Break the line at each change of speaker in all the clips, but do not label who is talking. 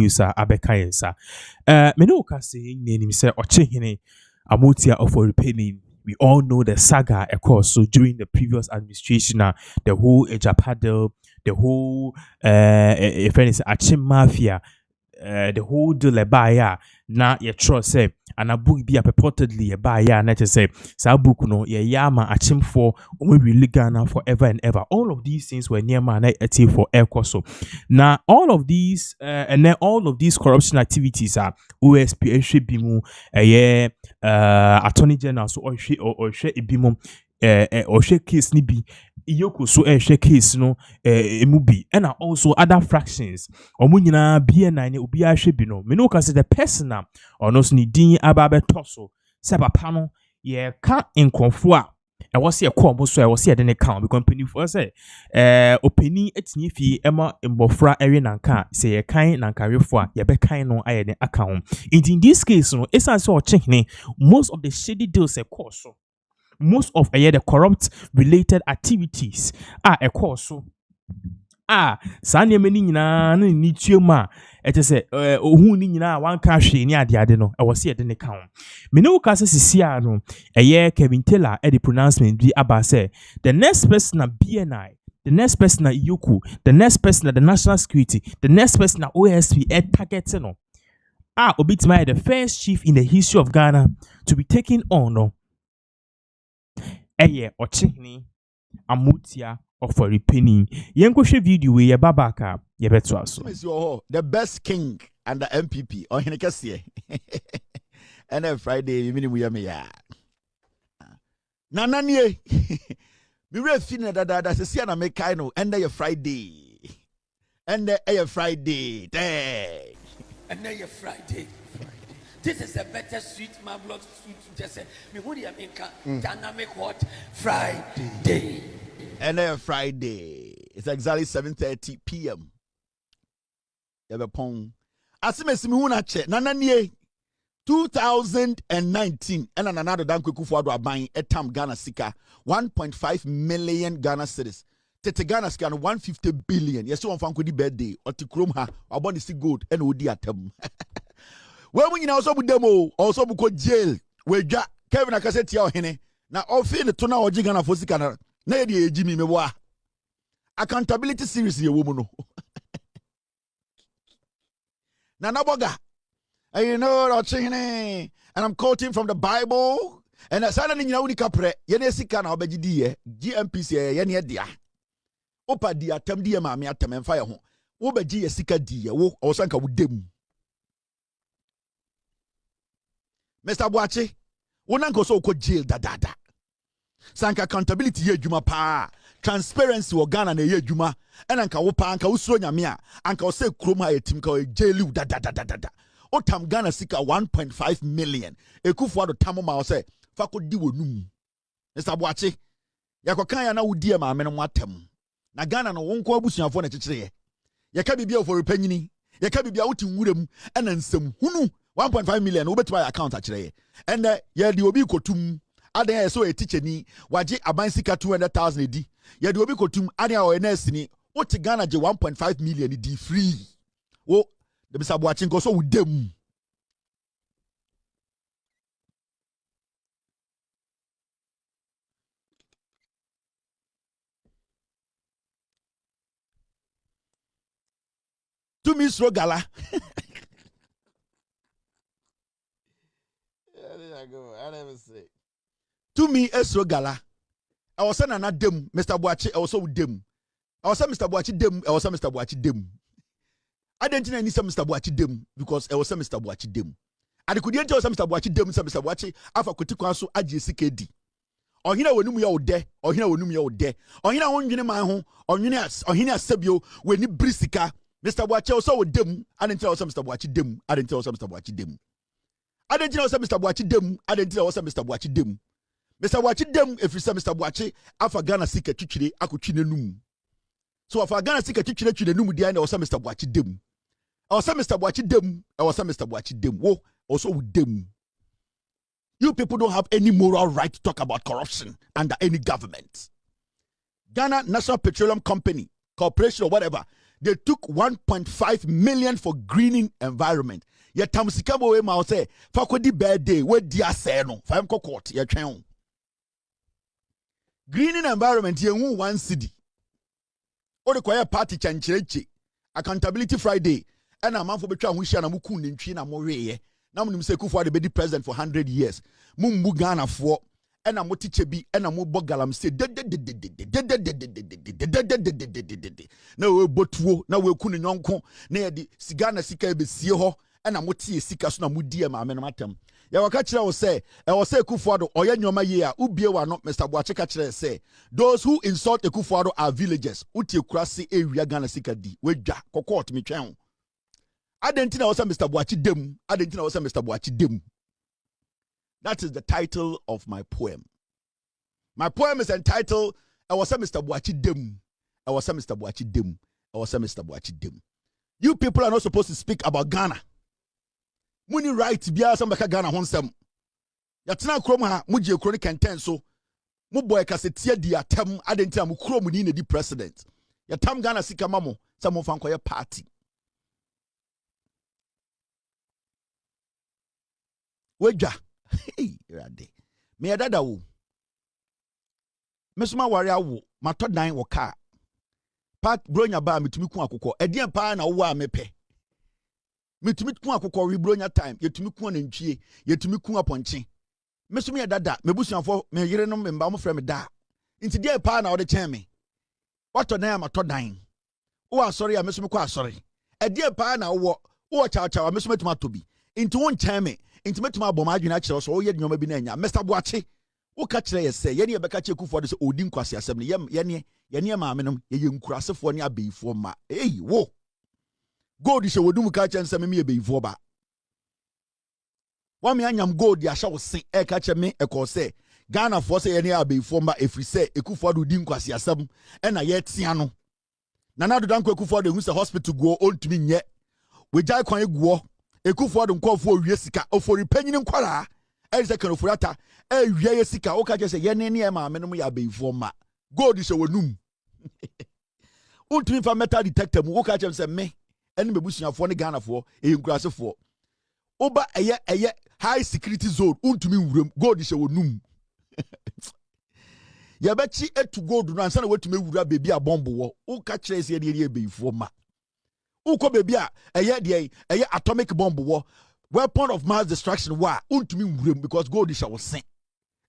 news abeka yensa me no ka say name say Okyehene Amoatia Ofori Panyin. We all know the saga, of course. So during the previous administration, the whole Ejapado, the whole if anything, Achim Mafia, the whole Dulebaya, na ye trust say, and a book be purportedly a buyer, not to say, Sabukuno, ye yama, Achim for, really Ghana forever and ever. All of these things were near man for air coso. Now, all of these, and then all of these corruption activities are OSP, Bimu, Attorney General, so or Ibimu, or case nibi. Iyoko so case no emubi and also other fractions omunyina bia ne obi ahwe no me no ka say the person or no ni din ababe toso se papa no ye ka nkonfo a e wo se e call mo so e wo se e de ne count because penifo say openi etini fi ema mbofra ewe nanka say ye kan nankarefo a ye be kan no aye ne account in this case no esan say Okyehene most of the shady deals e course so most of the corrupt related activities are a course so sanya many nyina na ni tuema ete se ohun ni nyina wan ka hwe ni ade no e wo se de ne count me no ka se sisia no Kevin Taylor the pronouncement bi aba say the next person na BNI, the next person na Iyoko, the next person na the national security, the next person na OSP target no obitima the first chief in the history of Ghana to be taken on no Okyehene Amoatia Ofori Panyin. Yenkohwe video we ye babaka ye beto aso.
The best king and the MPP on Henekase. And Friday we we am ya. Nananie. Me re fina da se na me kai no and your Friday. And the Friday. Day.
And your Friday. This is a better sweet marvelous sweet. Just say me who the America dynamic what Friday.
And then Friday. It's exactly 7:30 p.m. Yabepon. Asimesi me huna che. Nananie 2019. And another dan kwekufu ado aban etam Ghana sika 1.5 million Ghana cedis. Tete Ghana sika 150 billion. Yes, one fanko di birthday. Oti krom ha. Abon si gold. And odi atem. Well, when you also with demo, also buko jail, we ja Kevin Akaseti Okyehene. Na ofi ne tona oji Ghana for sika na ye Jimmy mewa. Accountability series ye woman no. Na naboga. And you know Okyehene, and I'm quoting from the Bible. And I said in your unika ye ne sika na obeji di GMPC ye ne dia. Opa dia tem dia ma me atem emfa ye ho. Wo beji ye sika di ye wo osanka wo dem. Mr. Boache, wonanko so ko jail da. Sanka accountability ye juma pa, transparency wo Ghana na ye juma, enanka wo pa anka usuro nyame a, anka wo se kroma ye tim ka jail da. O tam Ghana sika 1.5 million. Ekufu ado tam ma wo se fa ko di wonum. Mr. Boache, yakokan ya na wudi e ma me no atem. Na Ghana no wonko abusuafo na kyekere ye ka bibia Ofori Panyin, ye ka bibia wuti nwurem ena nsem hunu 1.5 million we bet my account actually. And yeah, the obi kotum adan so a teacher ni waje aban sika 200,000 edi. Yeah, the obi kotum adan o nurse ni what Ghana je 1.5 million di free. Wo the Mr. Boache nko so with them. To Miss Rogala. I never say. To me, Esro Gala. I was saying na dem, Mr. Boache, I was so dem. I was saying Mr. Boache dem, I was saying Mr. Boache dem. I didn't know any Mr. Boache dem because I was saying Mr. Boache dem. I couldn't tell Mr. Boache dem, Mr. Boache, after Kutikaso, AGCKD. Or hina wenum ya ode, or hina wenum ya ode, or hina wonjine man or hina sebio, when you brisika, Mr. Boache also with dem, I didn't tell Mr. Boache dem, I didn't tell Mr. Boache dem. I didn't know Mr. Boache dem. I didn't know Mr. Boache dem. Mr. Boache dem. If you say Mr. Boache, afa Ghana sika chichire akuchine num. So afa Ghana sika chichire chine num dia na osa Mr. Boache dem. I was Mr. Boache dem. I was Mr. Boache dem. Wo also with dem. You people don't have any moral right to talk about corruption under any government. Ghana National Petroleum Company, Corporation or whatever. They took 1.5 million for greening environment. Ye tam sika bo we ma say fakodi birthday we dia say no fa em court ye twen. Greening environment ye hu 1 cedi. O de koye party chanchereche. Accountability Friday. And a man for betwa hu hia na muku nentwi na mo weye. Na mo nim say Kufuor dey be president for 100 years. Mumbu Ghana for and a motiche bi and a mo bogalam say na we botuo na we ku ne nyonko na ye di siga na sika be sie ho and a motie sika so na mudi e ma me no matem ya waka kire wo say e wo say Kufuor do oye nyoma ye a ubie wa no Mr. Boache ka kire say those who insult Kufuor are villagers utie kurase ewia Ghana sika di we dwa kokot me twen adentina wo say Mr. Boache dem adentina wo say Mr. Boache dem. That is the title of my poem. My poem is entitled I was a Mr. Boache dem. I was a Mr. Boache dem. I was a Mr. Boache dem. You people are not supposed to speak about Ghana. Muni right biya some beka Ghana honsem. Yatena krom ha muje kroni kenten so. Mu boy kasetia di atem adentia mu krom ni di president. Yatam Ghana sika mamo sa mo fan koye party. Weja. Hey, rade. Me adada wo. Mesuma warrior wo. Mato dan wo car. Park bronya ba mitumi ku akokɔ. Edien pa na wo a mepe. Mitumi ku akokɔ wi bronya time. Yetumi ku nantwie. Yetumi ku aponche. Mesuma adada. Mebusuafo me yere no memba mo frɛ me da. Nti die pa na wo de kyɛn me. Wato dan mato dan. Wo asɔre a mesuma kɔ asɔre. Edien pa na wo chawa mesuma tuma tobi. Nti won kyɛn me. Intimatuma bom adwena kire so ye nyoma bi na nya Mr. Boache wo ka kire ye se ye ne be ka kire Kufuor de so odi nkwase asem ne ye ne maame no ye nkurasefo ne abeifo ma wo gold she wodum ka kire nsem me abeifo ba wa me anyam gold ya hye wo se e ka kire me e ko se Ghana for se ye ne abeifo ma efri se Kufuor de odi nkwase asem e na ye tia no na do dan ko Kufuor de hu se hospital go ontumi nye we jai kwan eguo Kufuor nkofo wie sika Ofori Panyin nkwara eze kan Ofori ata wie sika o ka je se ye ne ne ma me no ya beifo ma gold se wonum untumi fa metal detector mu o ka je se me ene mebusuafo ne Ghana fo nkurasefo oba eye high security zone untumi wuram gold se wonum ya bechi etu gold no ansa na watumi wura bebi a bomb wo o ka kire se ye beifo ma uko baby a eye atomic bomb war weapon of mass destruction wa untumi wurem because gold is our sin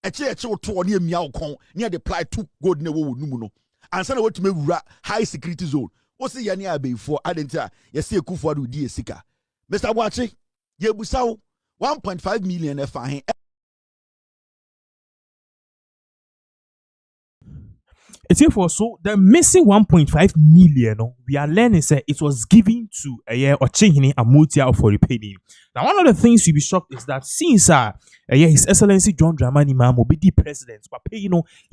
eche to ne emia okon ne dey apply to gold ne wo numu no ansa na wetumi wura high security zone wo se ye ne abeifo adenta ye se Kufuor do di esika Mr. Boache ye busawo 1.5 million e fa hen.
It's here for so the missing 1.5 million. We are learning say it was given to Okyehene Amoatia Ofori Panyin. Now, one of the things you'll be shocked is that since His Excellency John Dramani Mahama be the president, but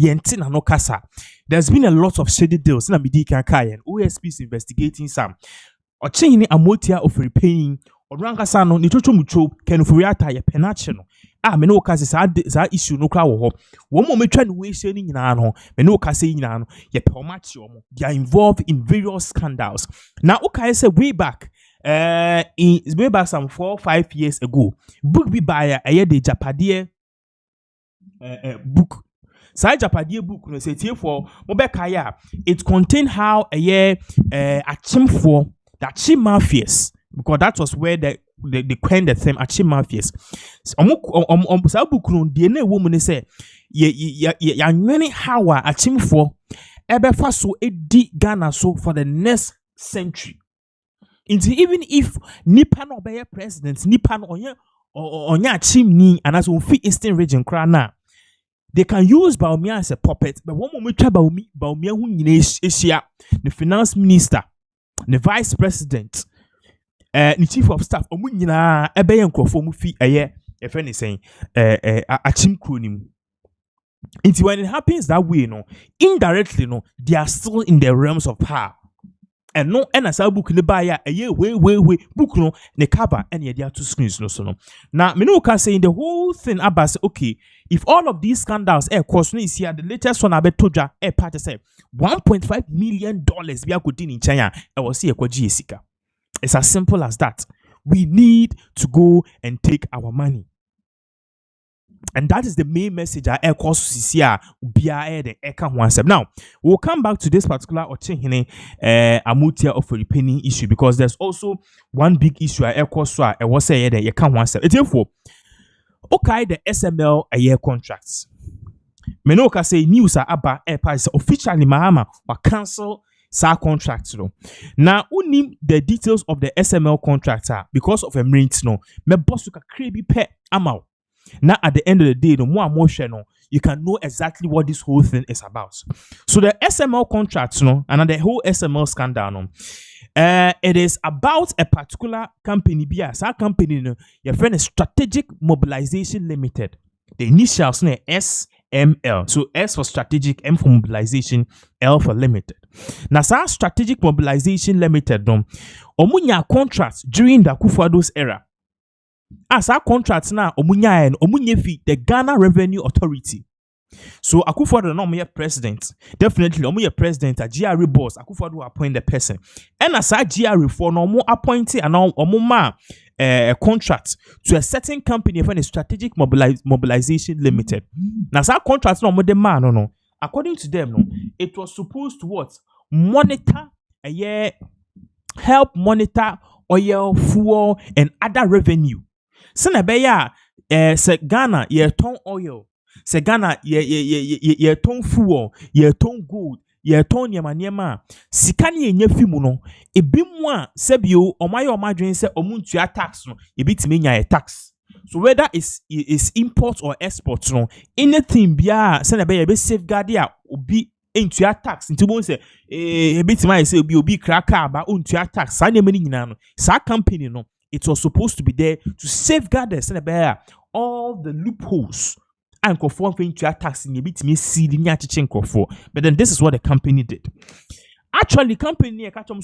yentina no kasa. There's been a lot of shady deals. Na midi kan kai and OSP is investigating some. Okyehene Amoatia Ofori Panyin. Odranka sano ni chocho mucho kenufuriata ye penache no me no ka se sa issue no kra wo ho wo mo metwa ne we hye ni nyina no me no ka se nyina no ye pe omache omo they are involved in various scandals. Now okay say way back some 4-5 years ago book bi by de japade book Sai Japadi book no say for Mobekaya it contained how achim for the achim mafias because that was where they coined the term achim mafias. Sa book no de na woman say ya nwene how achim for ebefa so edi Ghana so for the next century. Even if nipa no be president nipa no onya achim ni anaso fi Eastern region kra na they can use Baumia as a puppet, but one moment Baumia who Asia, the finance minister, the vice president, the chief of staff, Omunina, Ebeyan Krofomufi, a year, if anything, a chim kronim. When it happens that way, indirectly, they are still in the realms of power. and no and as book ne buy a year way book no ne cover and the two screens no so no. Now me no can say in the whole thing about say okay, if all of these scandals cost no is here the latest one about toja part say $1.5 million we are good in China I was see ekwaji esika. It's as simple as that. We need to go and take our money. And that is the main message I here. Now, we'll come back to this particular Okyehene Amoatia Ofori Panyin issue because there's also one big issue I was saying that you can't one step. Therefore, okay, the SML a year contracts. Menoka say news are about airports officially Mahama or cancel sa contract no. Now, unim the details of the SML contractor because of a rent no. Me boss ka creepy pet amount. Now, at the end of the day, the more emotion, you can know exactly what this whole thing is about. So the SML contracts, and the whole SML scandal, it is about a particular company. That company, your friend is Strategic Mobilization Limited. The initials, SML. So S for strategic, M for mobilization, L for limited. Now, Strategic Mobilization Limited, omunya contracts during the Akufo-Addo's era. As our contracts now, omunye fi the Ghana Revenue Authority. So Akufo-Addo no president. Definitely, omunye president a GRE boss. Akufo-Addo appoint the person. And as our GRE for no appointed and omuma contract to a certain company for a Strategic Mobilization Limited. Now, our contracts no more demand no. According to them, no, it was supposed to what monitor a year, help monitor oil, fuel, and other revenue. Sena beya se Ghana ye ton oil, se Ghana ye ton fuel, ye ton gold, ye ton nyama sikani ye nyefimu no ebi mu a sebio omaye omadwen se omuntua tax no ebitimi nya ye tax. So whether is import or export no anything bia sena beya be safeguard ya obi entua tax nti bon se ebitimi se obi kraka ba ontua tax sa nyama ni nyina no sa company no it was supposed to be there to safeguard the all the loopholes and conform to tax in a bit me see the but then this is what the company did. Actually, company catch them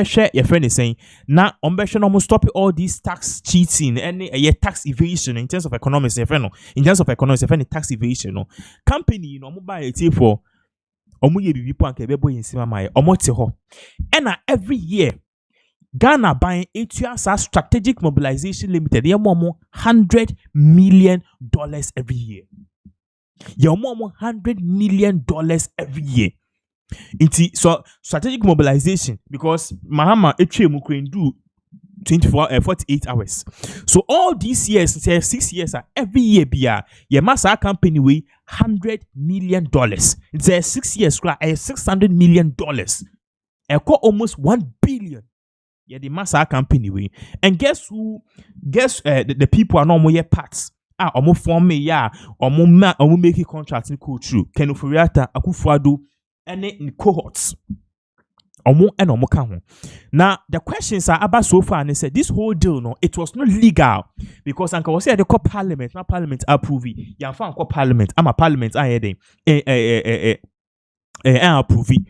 share your friend is saying now share almost stop all these tax cheating and tax evasion in terms of economics. In terms of economics, tax evasion no company mobile it for omuye bibi po anke bebo yinsima mai omote ho and every year Ghana buying ATS Strategic Mobilization Limited. They more $100 million every year. You more $100 million every year. So strategic mobilization because Mahama do 48 hours. So all these years, 6 years, every year, your massa company weigh $100 million. It's a 6 years, $600 million. Almost $1 billion. Yeah, the massa company way. And guess who? The people are not more parts. Omo form me ya. Omo make contracts in go through. Ken Oforiata, Akufo-Addo, and in cohorts. Omo kan. Now the questions are about so far and they said this whole deal no, it was not legal because Uncle was said the call parliament, not parliament approve it. Ya found call parliament. I'm a parliament. I approve it.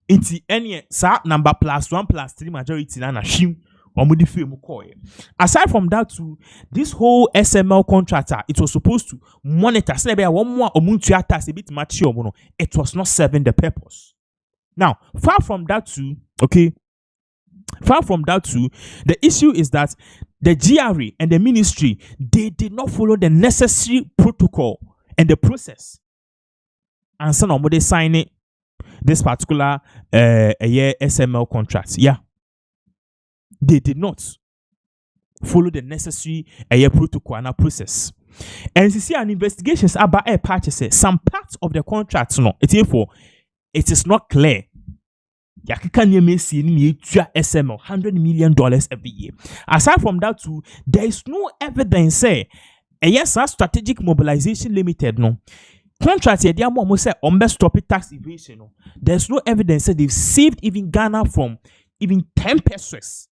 Inti any sa number +1+3 majority na shim omudi film koye. Aside from that too, this whole SML contractor it was supposed to monitor say be one more omuntu tax a bit mature no it was not serving the purpose. Now far from that too, the issue is that the GRE and the ministry they did not follow the necessary protocol and the process and some of they sign it this particular SML contract. Yeah, they did not follow the necessary protocol and process. And you see, an investigations about purchases. Some parts of the contracts, no, it is not clear. Can you see SML $100 million every year? Aside from that, too, there is no evidence. Strategic Mobilization Limited, no. Contract here, they are more say stop tax evasion. No. There's no evidence that they've saved even Ghana from even 10 pesos.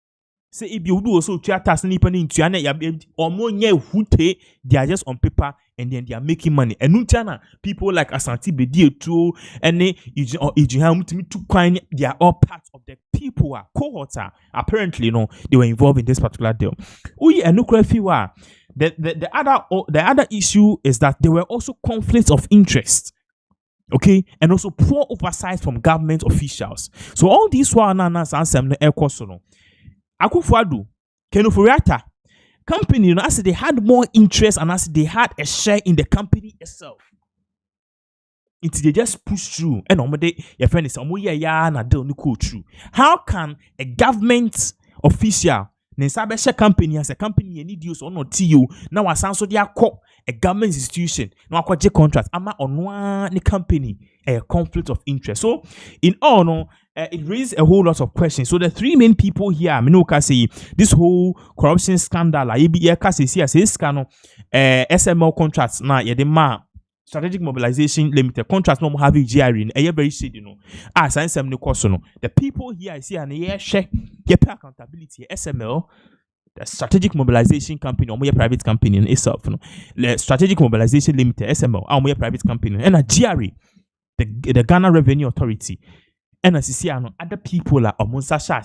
Say if you do also tax nipa ni ntua na ya omo nye hute, they are just on paper and then they are making money. And nutiana people like Asante Bedi Etu and Ejiham to coin, they are all part of the people cohorts apparently they were involved in this particular deal. The other issue is that there were also conflicts of interest. Okay, and also poor oversight from government officials. So all these one answer no ekoso Akufo-Addo, Kenuforiata company, as they had more interest and as they had a share in the company itself. They just push through. And your friend is na deal no go through. How can a government official share company as a company any deals or not you now asanso they are a government institution now contract ama on one company a conflict of interest. So in all it raised a whole lot of questions. So the three main people here, I say this whole corruption scandal, SML contracts now, strategic mobilization limited contracts no have GRE, very shady, the people here I see and share accountability, SML, the strategic mobilization company, or private company in itself, the strategic mobilization limited, SML, or private company, and a GRE, the Ghana Revenue Authority. And as you see, other people are almost or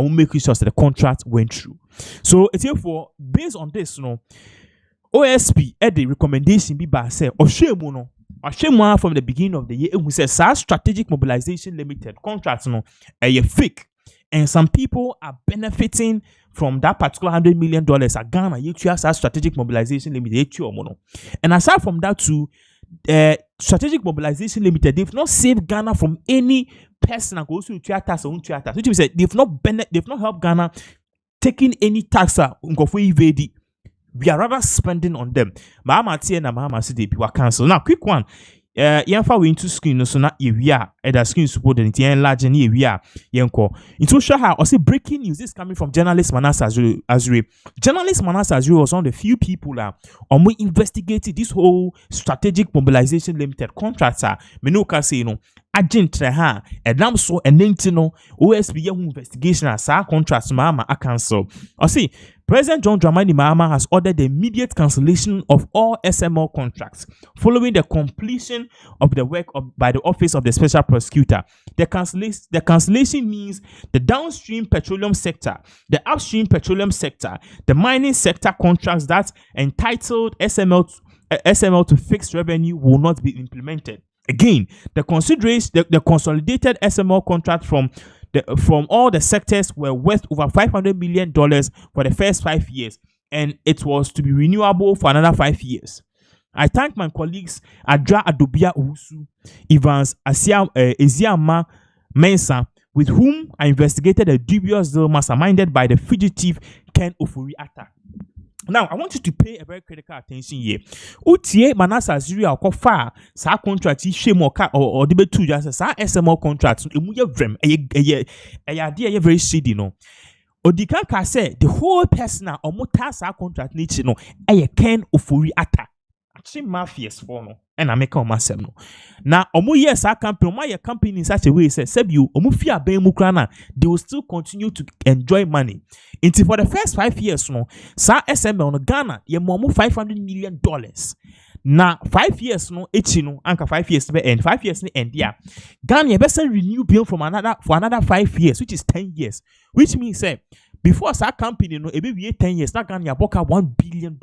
making sure that the contract went through. So it's therefore based on this, OSP had the recommendation be by say Oshemu from the beginning of the year who says strategic mobilization limited contracts a fake, and some people are benefiting from that particular $100 million at Ghana. You have strategic mobilization limited, and aside from that too. Strategic mobilization limited, they've not saved Ghana from any person that goes to tax or tax. Which means they've not helped Ghana taking any tax. We are rather spending on them. Amoatia and Amoatia they were cancelled. Now, quick one. We into screen so not the screen support and enlarge and into show how I say breaking news is coming from journalist Manasseh Azure. Journalist Manasseh Azure was one of the few people we investigated this whole strategic mobilization limited contractor. Menoka say agent ha and so and OSP investigation as our contracts mama a cancel. I see President John Dramani Mahama has ordered the immediate cancellation of all SML contracts following the completion of the work by the Office of the Special Prosecutor. The cancellation means the downstream petroleum sector, the upstream petroleum sector, the mining sector contracts that entitled SML to fixed revenue will not be implemented. Again, the consolidated SML contract from all the sectors were worth over $500 million for the first 5 years, and it was to be renewable for another 5 years. I thank my colleagues Adra Adobia Usu, Evans Eziama Mensah, with whom I investigated a dubious deal masterminded by the fugitive Ken Ofori attack. Now, I want you to pay a very critical attention here. Utie Manasseh Azure far sa contract shame or debe two just sa SML contract emuye vrem eye very shady no. Odikan ka say the whole person omuta sa contract ni chi no eye Ken Ofori ata. Actually mafias for no. And I make on myself no. Now, yes, our company, my company in such a way says, Sebu, Omufia Ben Mukrana, they will still continue to enjoy money. Until for the first 5 years, no, Sa SML on Ghana, ye momu $500 million. Now, 5 years, no, no, anka 5 years to end, 5 years to end, yeah. Ghana, ye best renew bill for another 5 years, which is 10 years. Which means, say, before our company, no, maybe 10 years, now Ghana, boka $1 billion.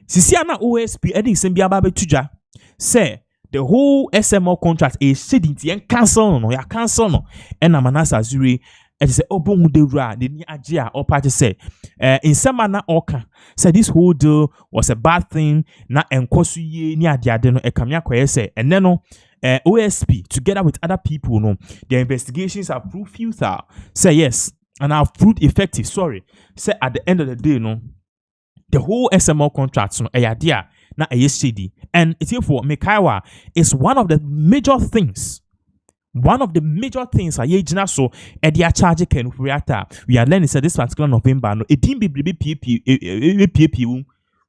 Sisiana OSP Eddie Sembiababe Tuja say the whole SML contract is sitting and cancel no ya cancel no and Manasseh Azure and say obon de ra the ni agea or party say in semana oka said this whole deal was a bad thing na enkosu ye ni adiade no ekamia koye say and then OSP together with other people no their investigations have proved futile say yes and have proved effective say at the end of the day no the whole SML contracts no idea na shady and it's here for Mekaiwa is one of the major things I so edia charge can we are learning say this particular November no it didn't be we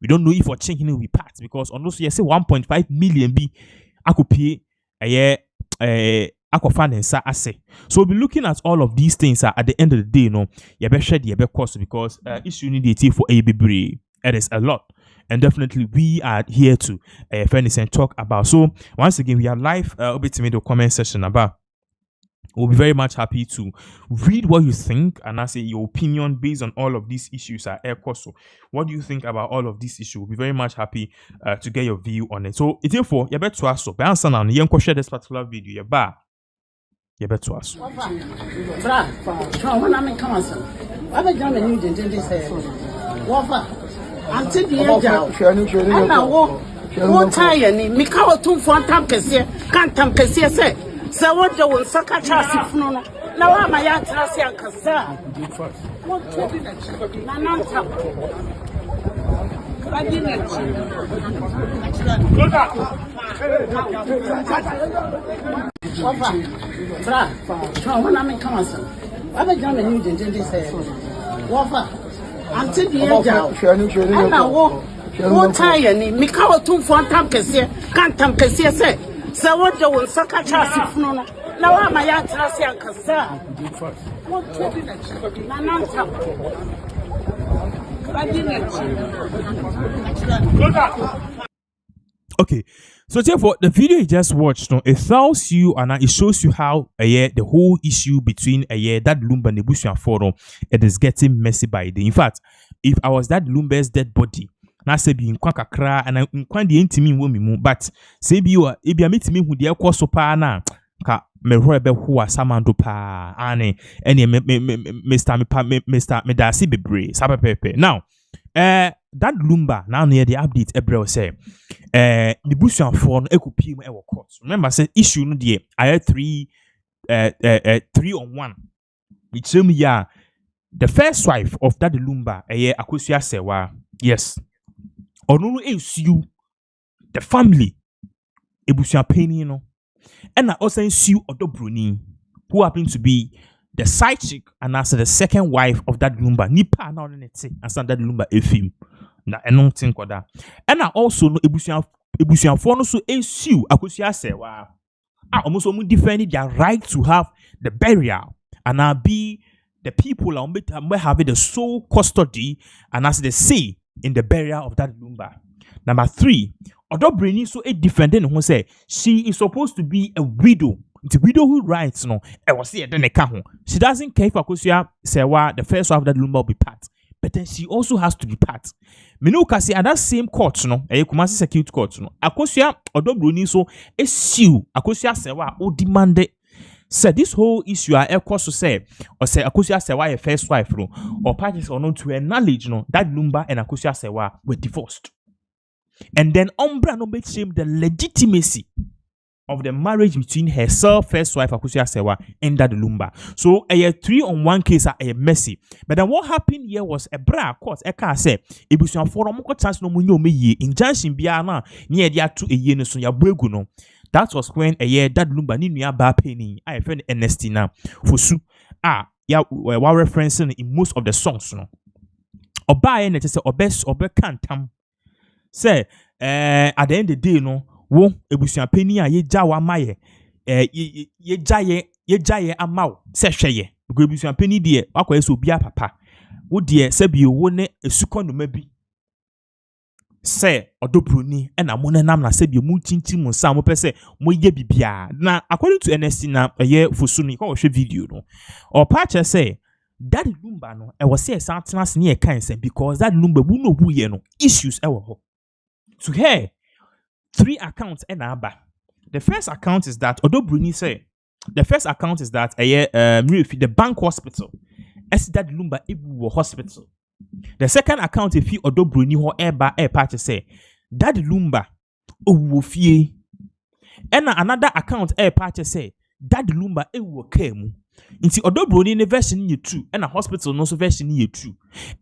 don't know if we're changing it we part because on those you say 1.5 million be I could pay akɔfa ne nsa ase. So we'll be looking at all of these things at the end of the day, you better share the course because issue need the for ABB. It is a lot. And definitely we are here to and talk about. So once again, we are live to the comment section about. We'll be very much happy to read what you think and I say your opinion based on all of these issues at Air Course. So what do you think about all of these issues? We'll be very much happy to get your view on it. So therefore, you better to us. So, answer now. You can share this particular video. You better to us.
Until the end, what tie me cover 2 for time can't tam say. So what the one sucker chassis no. Now I'm a young Trassian Cassa. What to be until the end, what tie me cover 2 for time can't tam say. So what the one sucker chassis no. Now I'm a young Trassian Cassa. What to be
Okay, so therefore the video you just watched, it tells you and it shows you how the whole issue between that Lumba and Amoatia Ofori it is getting messy by the. In fact, if I was that Lumba's dead body, na say be nkwa kakra and nkwa de ntimi nwo mimu, but say be you ebia metimi hu de ekoso pa na ka me roebe ho asamando pa ane ene Mr. Medasi bebre sapepepe. Now that Lumba now near the update Ebrel say the Amoatia Ofori no ekopie mu e wo court. Remember say issue no de I had 3 on 1 which ya the first wife of that Lumba Akosua Sewa. Yes. Onu sue the family Amoatia Panyin no and I also sue Odobroni who happens to be the side chick and as the second wife of that Lumba nipa na on net as that Lumba efim na eno tin koda and I also know Amoatia Ofori no so sue Akosua Sewa almost defending their right to have the burial and be the people are having the sole custody and as they say in the burial of that Lumba. Number 3, Odobroni so a defendant who say she is supposed to be a widow. The widow who writes no, I was here then she doesn't care if Akosua Sewa the first wife of that Lumba will be part, but then she also has to be part. Menoka say at that same court no, Kumasi Circuit Court no, Akosua Odobroni so a sue Akosua Sewa or demanded. Said this whole issue I course to say or say Akosua Sewa first wife no, or parties or not to acknowledge no that Lumba and Akosua Sewa were divorced. And then Umbra no make shame the legitimacy of the marriage between herself, first wife Akosua Sewa, and that Lumba. So a 3 on 1 case are messy. But then what happened here was a bra court eka say Amoatia Ofori mo chance no munyo me ye injunction bia na near dia to a ye no so ya bregu no. That was when that Lumba ni nua ba penny I friend Ernestina Fosu while referencing in most of the songs no. Oba ye say obe kantam say at the end of the day no wo Amoatia penny a ye ja wa maye ye jaye amaw se hweye because Amoatia penny de akwa so bia papa wo de se bi wo ne esuko no mabi say Odobroni and Amonenam na se bi mu tinti mu sa mo pese mo ye bibia na according to Ernestina Fosu no ko video no or patch say that Lumba no e was say santenas ne e kan say because that Lumba bu no bu ye no issues e wo ho to her 3 accounts and aba. The first account is that Odobroni say the first account is that the bank hospital as that Lumba Ibu hospital. The second account if Odobroni ho eba part say that Lumba owofie. And another account part say that Lumba ewo kemu. Inti Odobroni ne version ye true and a hospital no so version ye true.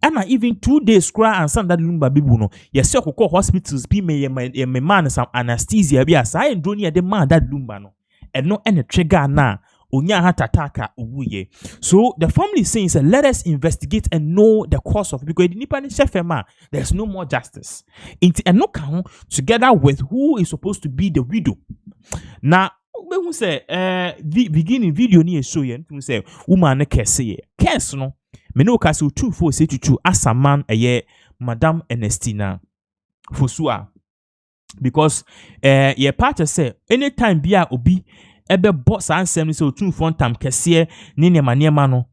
And even 2 days cry and some that Lumba bibu no ye se okoko hospitals be me man some anesthesia bi asa ndroni de man that Lumba no. And no any trigger na onya hatataka uwuye. So the family is saying let us investigate and know the cause of it because there's no more justice. Inti eno together with who is supposed to be the widow. Now who say beginning video ni show yen who say woman ne kese ye kese no me no ka so 2472 as a man Madam Ernestina Fosua because ye part say anytime bia obi ebe boss ansem say 24 tam kese ni nema no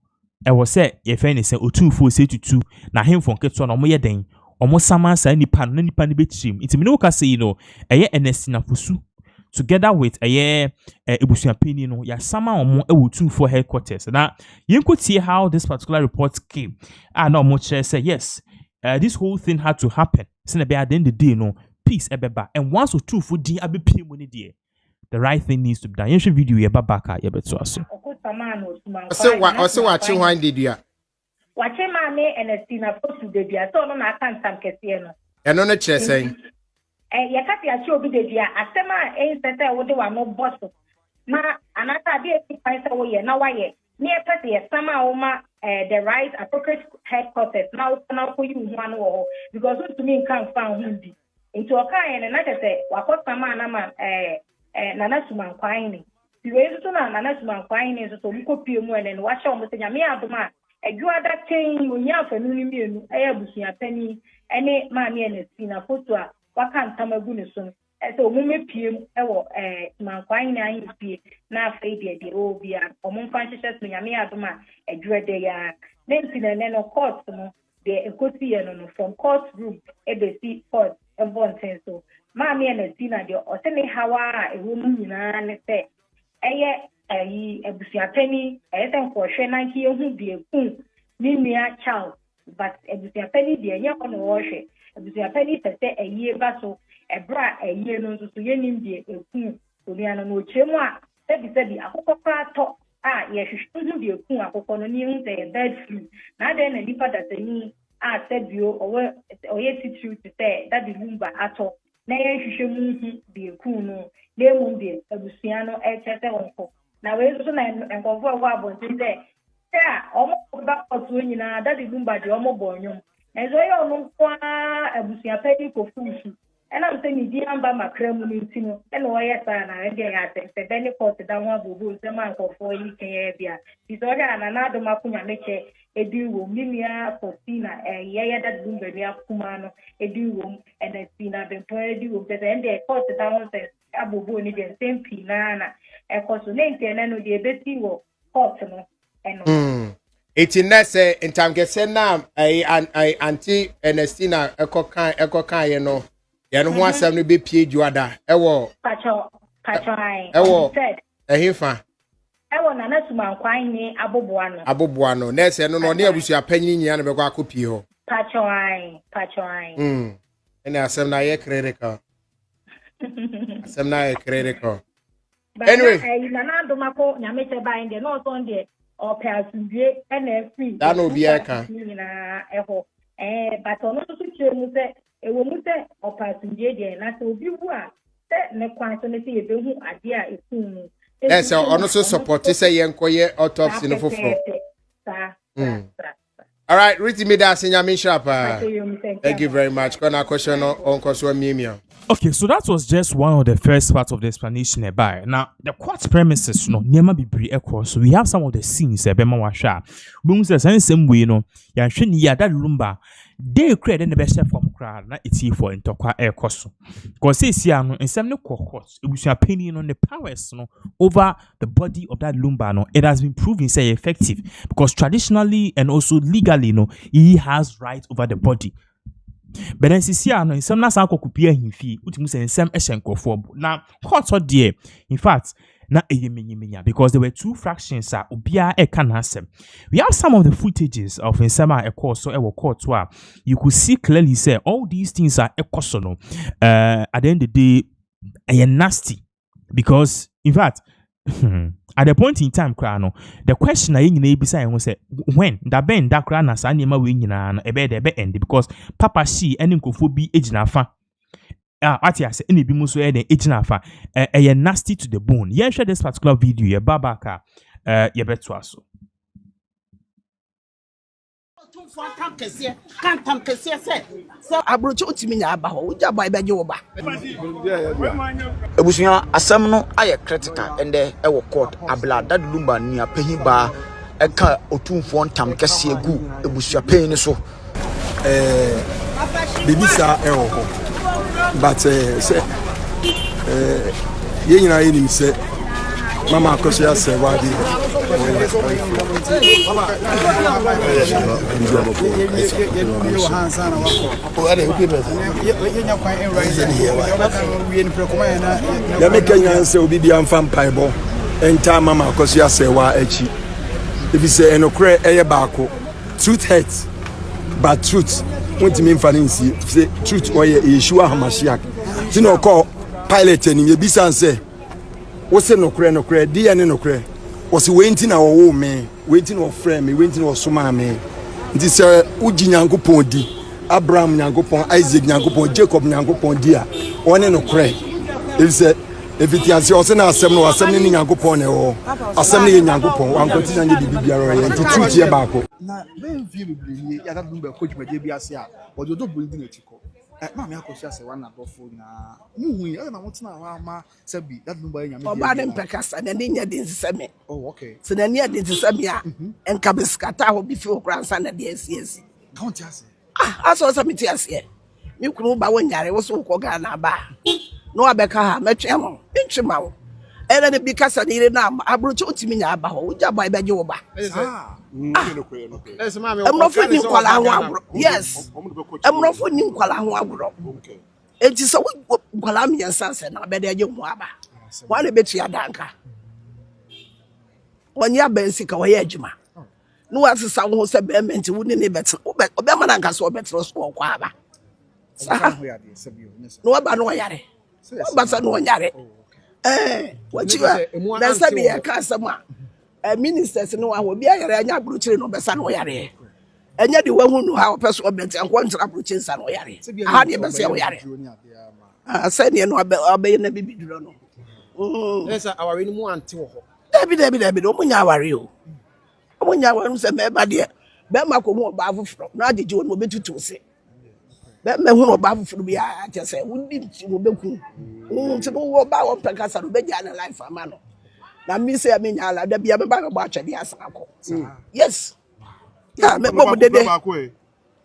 e wo say ye fe ni say 2472 na hemfo nketo no mo ye den omo sama sa nipa no nipa ne betrim iti me no ka say Ernestina Fosu together with ebusuan penny no ya sama omo ewo 24 headquarters na you could see how this particular report came no much say yes this whole thing had to happen so be at the end of the day no peace ebeba and once or two for di abepie money there the right thing needs to be done. Yenhwe video ye babaka ye beto aso
so wachi hwan did you
wachi ma me Ernestina Fosu de dia so no na aka ntam kese no
eno no kire sen
yakati achi obi de dia asema sese wo de wa no boss na anata de e paisa wo ye na wa ye ni e pese ye sama wo ma the right appropriate headquarters now for you one wo because to me can found him bi into okan ye na kese wakosama na ma nana suman kwaini siwe so na nana suman kwaini so mko pie mu ene wa hye omo se nyame adoma adwada ten onya afanu ni mienu abusua pani ene ma me Ernestina Fosu a waka ntamagu ne so so omo mepiem ewo suman kwaini ayi pie na afei de obia omo mfa nhyehyɛ so nyame adoma adwada ya nentina ne no court no de ekoti ye no from court room ebesi court evonten so ma me Ernestina de otene hawa ewo mu nyina ne se eye ebusuapani se nkohwe na ki ehu de eku ni nua child but ebusuapani de enye ko no wohwe ebusuapani se eye ba so ebra eye no so yenim de eku onua no chemu a sebi akokọ prato ye hwehwu de eku akokọ no ni hu se bed flu na de na nipa dasani sebio oye titu to say that the lumba ato na ye hwehwe mu hu de eku no na emu de ebusua no chese wonko na we so na enkofo wa abonti say omo ba otu nyina that the lumba de omo bonyum enzo ye onu kwa ebusua pedi ko fufu ena mse ni di amba makramu ni ntino ena wo ye sa na ege ya se beni court da ho abubu se man kofo yi ken bia bisoga na na do makunya meche ediwo mimia posina ye that lumba bia kuma no ediwo Ernestina bempo ediwo se ende court da ho se abubu ni de sempi na ekoso ne ntena no de beti wo court no eno
iti nese intamkese na anti Ernestina ekokan ye no ye no ho asem no be pie juada ewo
pacho ai
ewo ehifa
ewo na na suman kwan ni aboboa no
nese no ne abusua panyin nyina no be kwa akopie ho
pacho ai
ene asem na ye critical asem na ye critical anyway
na do mako nyameche ba inde no so nde o pe asundie ene free
da no bi aka
na eho but ono so tue mu se ewo mu se o pe asundie de na se obi wu a se ne kwan so ne se yebehu ade a ekun
yes ono so support say yenkoye autopsy no foforo all right Riti Mida Sinyami Shapa thank you very much kona question on koso miemia.
Okay, so that was just one of the first parts of the explanation about. Now, the court premises, no, never be pre echo. So we have some of the scenes, Bema Washa. Boom says, and same way, no, Yanshin, ya that lumba, they create in the best from crowd, not it's here for in Tokwa air cost. Because it's here, no, and some no courts, it was your opinion on the powers, no, over the body of that lumba, no, it has been proven, say, effective because traditionally and also legally, no, he has right over the body. But then sisi ano nsem na san kokopia himfi utimu se nsem ehyenkofo na court there in fact na eyemenyemenya because there were two fractions obia eka na asem. We have some of the footages of nsema ekoso ewo court where you could see clearly say all these things are ekosono at the end of the day nasty because in fact at the point in time the question na yin na ebisa yen say when da ben da kra na sa nyema we nyina no ebe de be end because papa she ene nkofo bi ejina fa ati ase ene bi mu so ene ejina fa nasty to the bone. Yen share this particular video ye babaka ye beto aso
Ebusunya asem no aye critical ende ewo court abla dadulumba ni apahin ba eka otumfo ntam kese egu ebusua pain so
bibisa ewo ho but say ye nyina ye nim say mama akosia say wadi ya make Kenya say obi bia mfa mpaibo enta mama akosia say wa achi if say enokre eye baako truth hurts but truth won't mean fancy say truth oye Yeshua Hamashiach tino call pilot ni yebisa say wo say nokre dia ne nokre was waiting na wo me waiting of friend me waiting of soma me nti say uji nyankopon di Abraham nyankopon Isaac nyankopon Jacob nyankopon dia one nokre if it is also na asem no asem ni nyankopon ne wo asem ni nyankopon wan continue na bibia ro ye nti truth ye baako
na ben vie biblie ya dadum be coach meje bi ase a odo do boli di na chiko ma me akosia se wan na bofo na muhu ya na wotena wa ma sabi dadum ba nya me
oba dem pekasa na nya din sesame
oh okay
so na nya din sesame a enka beskata ho bi fi okransa na de asiesi
count ase
aso so meti ase mi kunu ba wonyare wo so ko ga na ba no abeka ha metwe ho ntwema wo ene de bi kasa ni re na abrocho otimi nya aba ho uja ba beje wo ba emrofo ni kwala ho agro yes emrofo ni kwala ho agro enti so kwala mi yansanse na be de aje ho aba wa le betu adanka wonya bensika wo ye adwuma no wasesa ho se be menti wo ni ne betu obe ma na nka so betu so ko aba no aba no yare basa no nyare wachiwa na sabi ya kasama ministers no wa obi ayare anya bruchire no besa no yare enya de wahu no ha opeso obenti anko ntra bruchire sa no yare ha de besa ya yare sani no abe na bibi duro no
esa aware ni mu ante wo ho
dabi o munya aware o munya aware se me ba de be makomu oba afufro na ajeje won obetutu se me hu oba afufro bi a tese wudi mo beku nti no wo ba wo pekasa no beja na life ama no na mi se me nya ala da bia me ba gba atwede asako yes ya me bo dede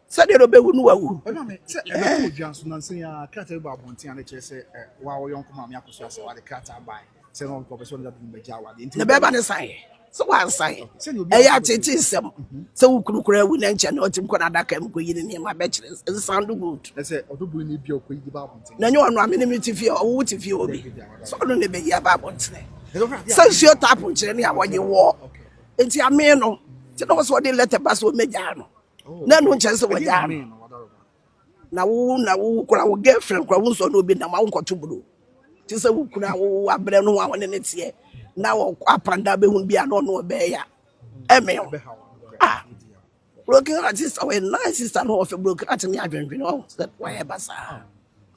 se de no bewu no wawu
se e ko jansu na nsen ya krata ba bontin ane chese wa wo yonko ma me akoso ase wa de krata bai se no ko person da bi beja wa de
ne be ba ne sai so wan sai e ya tete sem se wo kurukura wu na nche na otim ko na daka m ko yini ne ma be kire sound good
se odoburu ni bi okoyi ba bontin
na nyo anu amene mi ti fi o ti fi obi so no ne be ya ba bontin se sio tapu kire ne awoye wo enti ame no ti no so de letter ba so meja no na no nche se waja na wo kura wo girlfriend kura wo so no obi na ma wo nkoto buru ti se wo kura wo abre no wa ne tie na wo apanda be hun bia no no be ya eme broken artist our nice sister no of broken artist ni adwenwe no that why basa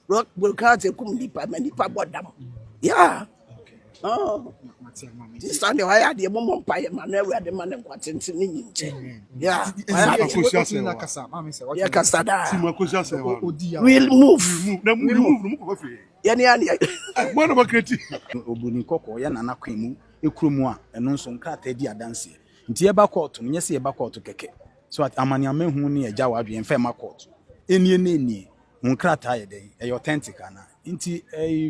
broken artist kum nipa bodam yeah oh this Sunday why ade mo mpaye ma no awurade ma ne kwatente ni nyinche yeah
na kasa ma me se
ya kasa da
we'll
move
ko fe
yani
mo no makreti
obuni kokko ya nana kwemu ekromu a eno nso nkrata di adanse nti eba court no nyese eba court keke so at amani amehu ni eja wadwe mfa ma court eni nkrata ye den e authentic ana nti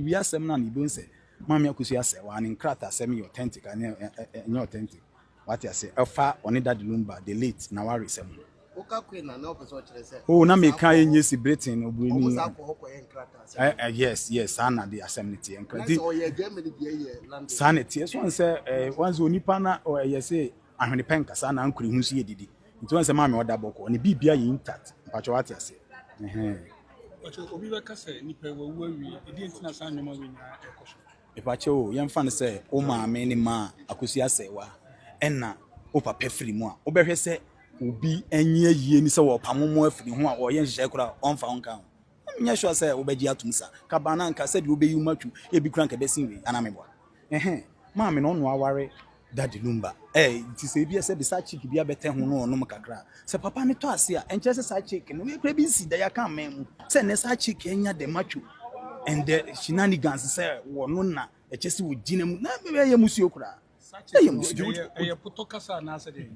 wiasem na ni bonse mama akusi ase wa ni nkrata asem ye authentic ana enye authentic what you say efa oni dad lumba the late na wari sem oh na me kan enye si Britain obuni yes ana the assembly enkrati sanity so one say once onipa na say ahwene penka sa na ankuri hu so yedidi nti one say mama oda boko ni bibia ye intact mpacho what you say
obi be ka say nipa wawu awi edi ntina sa nwoma we nya ekosho
mpacho ye mfa ne say o maame ni ma akusi asewa enna o papa firi mu a obehwe say obi enye yie ni say wo pamomo afiri ho a wo ye nhye kura onfa onka ho nya sure say obeji atumsa kabana nka say de obeyi matwu e bi kura nka besin we anamebwa maame no no aware Daddy Lumba. Ti say bi say be sa chick bi abete ho no no kakra. Se papa ne to ase a enche se sa chick no we bi si da ya kan mem. Se ne sa chick enya de macho. And the shenanigans say wo no na eche se wo gina mu na be ye musuo kura. Ye musuo.
Eye potokasa na ase de.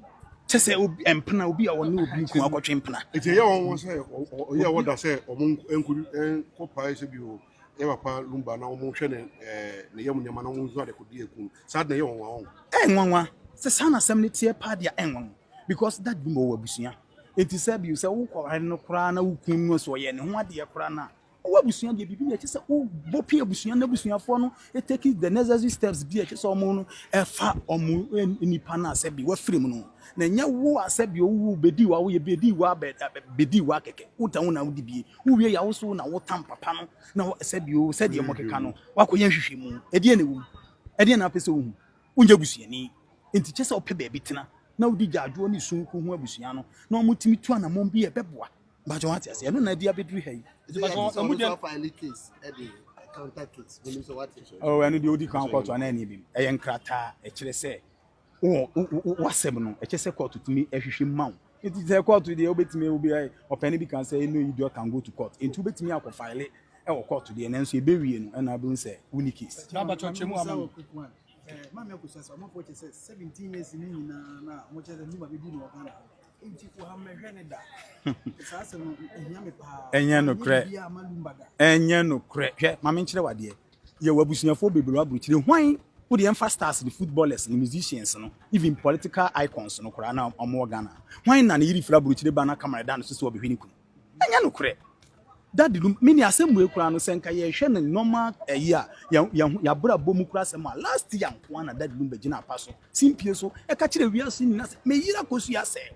Chese obi empna obi a woni obi ku akotwe empna.
Eti ye won say ye woda say omo enko pa se bi o ye papa Lumba na omo hwe ne yam nyama na wonzu ade kodi ekun sad na ye won wa
Enwanwa se sana asem ne tie pa dia enwan because that Lumba wo abusia enti se bi se wo kware no kura na wo kun no so ye ne ho ade kura na wo abusia de bibi na che se wo bopi abusia na abusiafo no e take the necessary steps bi che se omo no e fa omo nipa na se bi wa frame no na nya wo asabi owu bedi wa wo ye bedi wa keke uta wo na wo dibie wo wie ya wo so na wo tam papa no na asabi o se de mo keka no wakoye hwehwe mu ede na wo ede na pese wo unje busuani enti chese ope ba bitina na wo di jaadwo ni sun ko hu abusua no na o mutimi tu ana mo bi e beboa ba jo ati ase no na dia bedru hai
file case ede counter case when so what
oh anu di odi kan court ana ni bi e nkrata e kire se wasem no eche se court tumi ehwehwe maw enti se court dey obetimi obi opani bi kan say no idiot can go to court enti obetimi akọ file e wo court dey nanso e bewie no na be say wuni case
baba chochemu ama
mama ko sasa mo po che 17 years ni na mo che ni ba bi no Ghana enti ko ha mehwe ne da sasa no ehia me pa
enye no kre hwe mama nkyere wade ye wabusuafo bebree aburukyire hwan who the stars, the footballers, the musicians, no, even political icons, no, Korana or more Ghana. Why not if Rabuchi the banner camera down to so be winning? And you know, that the many assembly Korano Senka, Shannon, normal a year, Yabura Bomukrasama, last young one at that Lumbagina Paso, Simpio, so a catch the real sin, may you Kosia say,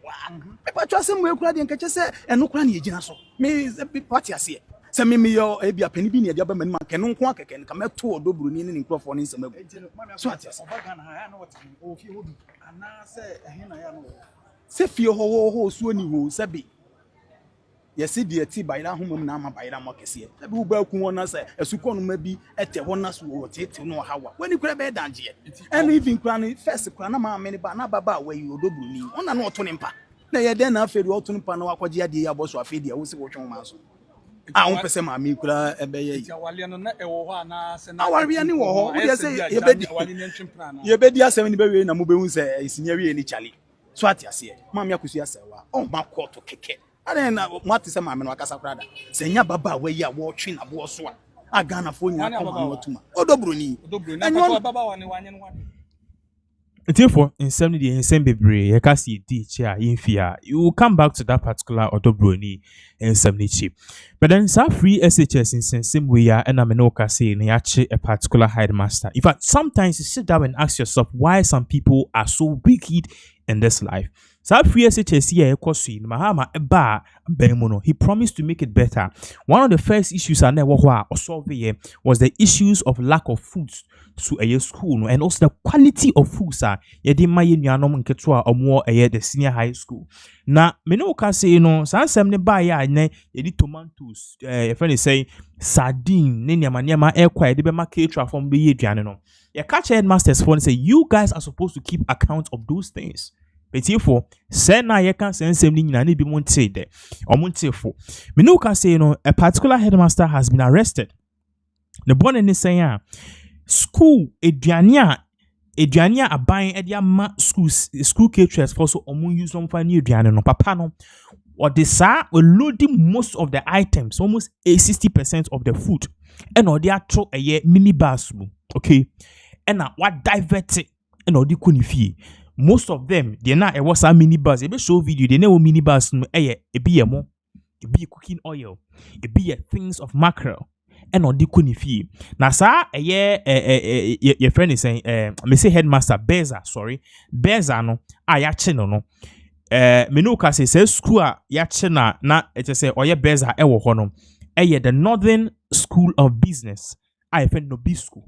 but you are somewhere crowd and catch us and no cranny Jinaso, may a big party I see. Se me yo e bia pani bi ne dia ba man kan no nko akeke kan meto odoburu ni ne nkrofo ne nsema so atias
obaga na ha na wote o fie hodu ana se ehe na ya no
se fie ho so ni ho se bi ye se die ti bayira homam na ama bayira mo kese se bi wo ba ku wona se esuko no ma bi ete wona so wo tete no hawa wani kura be danje and even kura no first kura na ma me ne ba na baba wa yi odoburu ni ona na oto ne mpa na ye den na afedi oto ne mpa na wakwaje ade ya boso afedi a wo se wo twon ma so a pese ma mi kura ebeye
ti awale no na ewo ho ana se
na awale ni wo ho wo dey say ye bedi asem ni be we na mo be hu se isinya we ni chale so ati ase ma mi akosu ase wa o ma court keke ana na mo ati se ma me no akasa kura da se nya baba wa yi a wo twe na bo so a Ghana fo nya ko ma no tuma odobro ni
na baba wa ni wanye no wanye
therefore in 70 in Sembebre, you can see teacher in fear. You will come back to that particular autobroni in 70. But then some free SHS in same way and I'm no say a particular headmaster. In fact, sometimes you sit down and ask yourself why some people are so wicked in this life. So free SHS here Mahama Eba Bemono. He promised to make it better. One of the first issues I never solve here was the issues of lack of food to a school and also the quality of food sir. Yedi maye nuanom nketua omo the senior high school. Na me no ka say no sansem ne ba ya ne yedi tomatoes your friend is saying sardine ne nyama ekwa yedi be ma caterer from be aduane no. Your catch headmasters phone say you guys are supposed to keep account of those things. But therefore, say na ye can send something na ne bi mo nte de. Omo nte fo. Me no ka say no a particular headmaster has been arrested. The boy ne say school eduania aban edia ma school caterers for so omo use no fa ni eduane no papa no or the sa loading most of the items almost 60% of the food and or they are throw a minibus okay and what divert and or the kunifie most of them they na e was a minibus e be show video they know minibus no e be mo e be cooking oil e be things of mackerel and on the kunifie. Na sa your friend is saying me say headmaster Beza no ya cheno no me no ka say school ya chena na it say oye Beza e wo ho no the Northern School of Business friend no B school.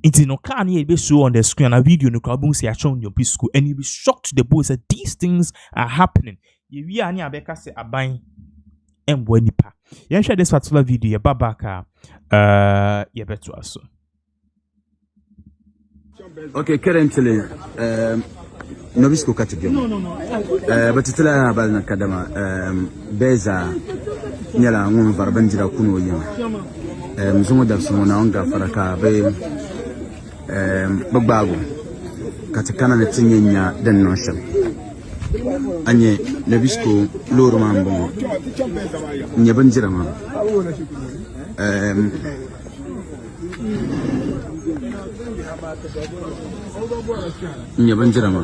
It's no can be show on the screen a video no crowd say shown your B school and you be shocked to the boys that these things are happening. We are near Becca say aban nipa. You share this particular video, Babaka, better also.
Okay, currently, Nobisco category. But it's a balance academa. Beza Nella un Varbanjira Kuno Yam. Some of the Simonanga Faraka Bay Babago Katakana Tinya Den Notion. Anye Nobisco Lormambo Nyabanjirama. Nyabanjirama.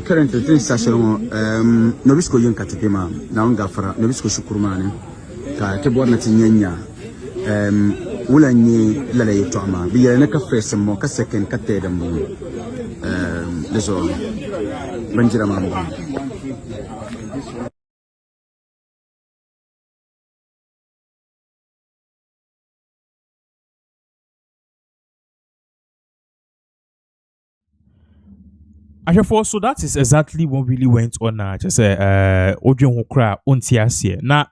Currently things station Nobisco Young Katakema now Gafara Nobisco Shukurmani ka Kebwana Tinya Ulanye Lale Toma be a neka first and more second cated and moon. There's all Banjirama.
So that is exactly what really went on. Just Ojo Hokra Ontiasia. Now,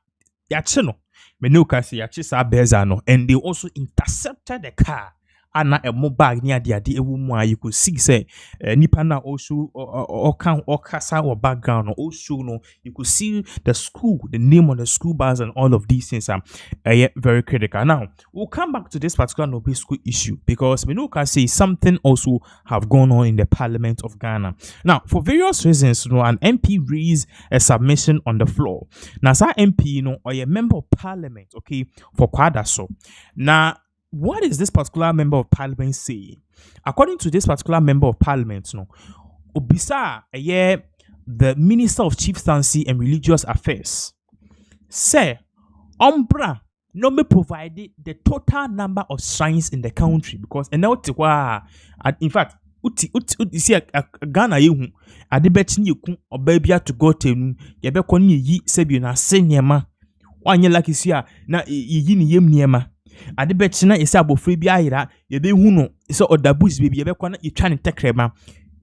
Yachino, Menukasi Yachisa Bezano, and they also intercepted the car. Ana a mobile near the idea you could see say Nipana also or Kasa or background or also no you could see the school, the name on the school bus and all of these things are very critical. Now we'll come back to this particular Nobisco issue because we know can say something also have gone on in the Parliament of Ghana. Now for various reasons, an MP raised a submission on the floor. Now that MP, or a member of Parliament, okay, for Kwadaso. Now what is this particular member of Parliament saying? According to this particular member of Parliament, Obisa, the Minister of Chieftaincy and Religious Affairs, say, Umbra no me provided the total number of shrines in the country because and now in fact, see Ghana yehu adibeti yeku obabia to go tenu yebe koni yi sebi na senyema wanye like sia na yi ni yem niema ade bet na ese abofre bi ayira ye be hu no so odabus baby ye be kwa na ye twa ne tekrema.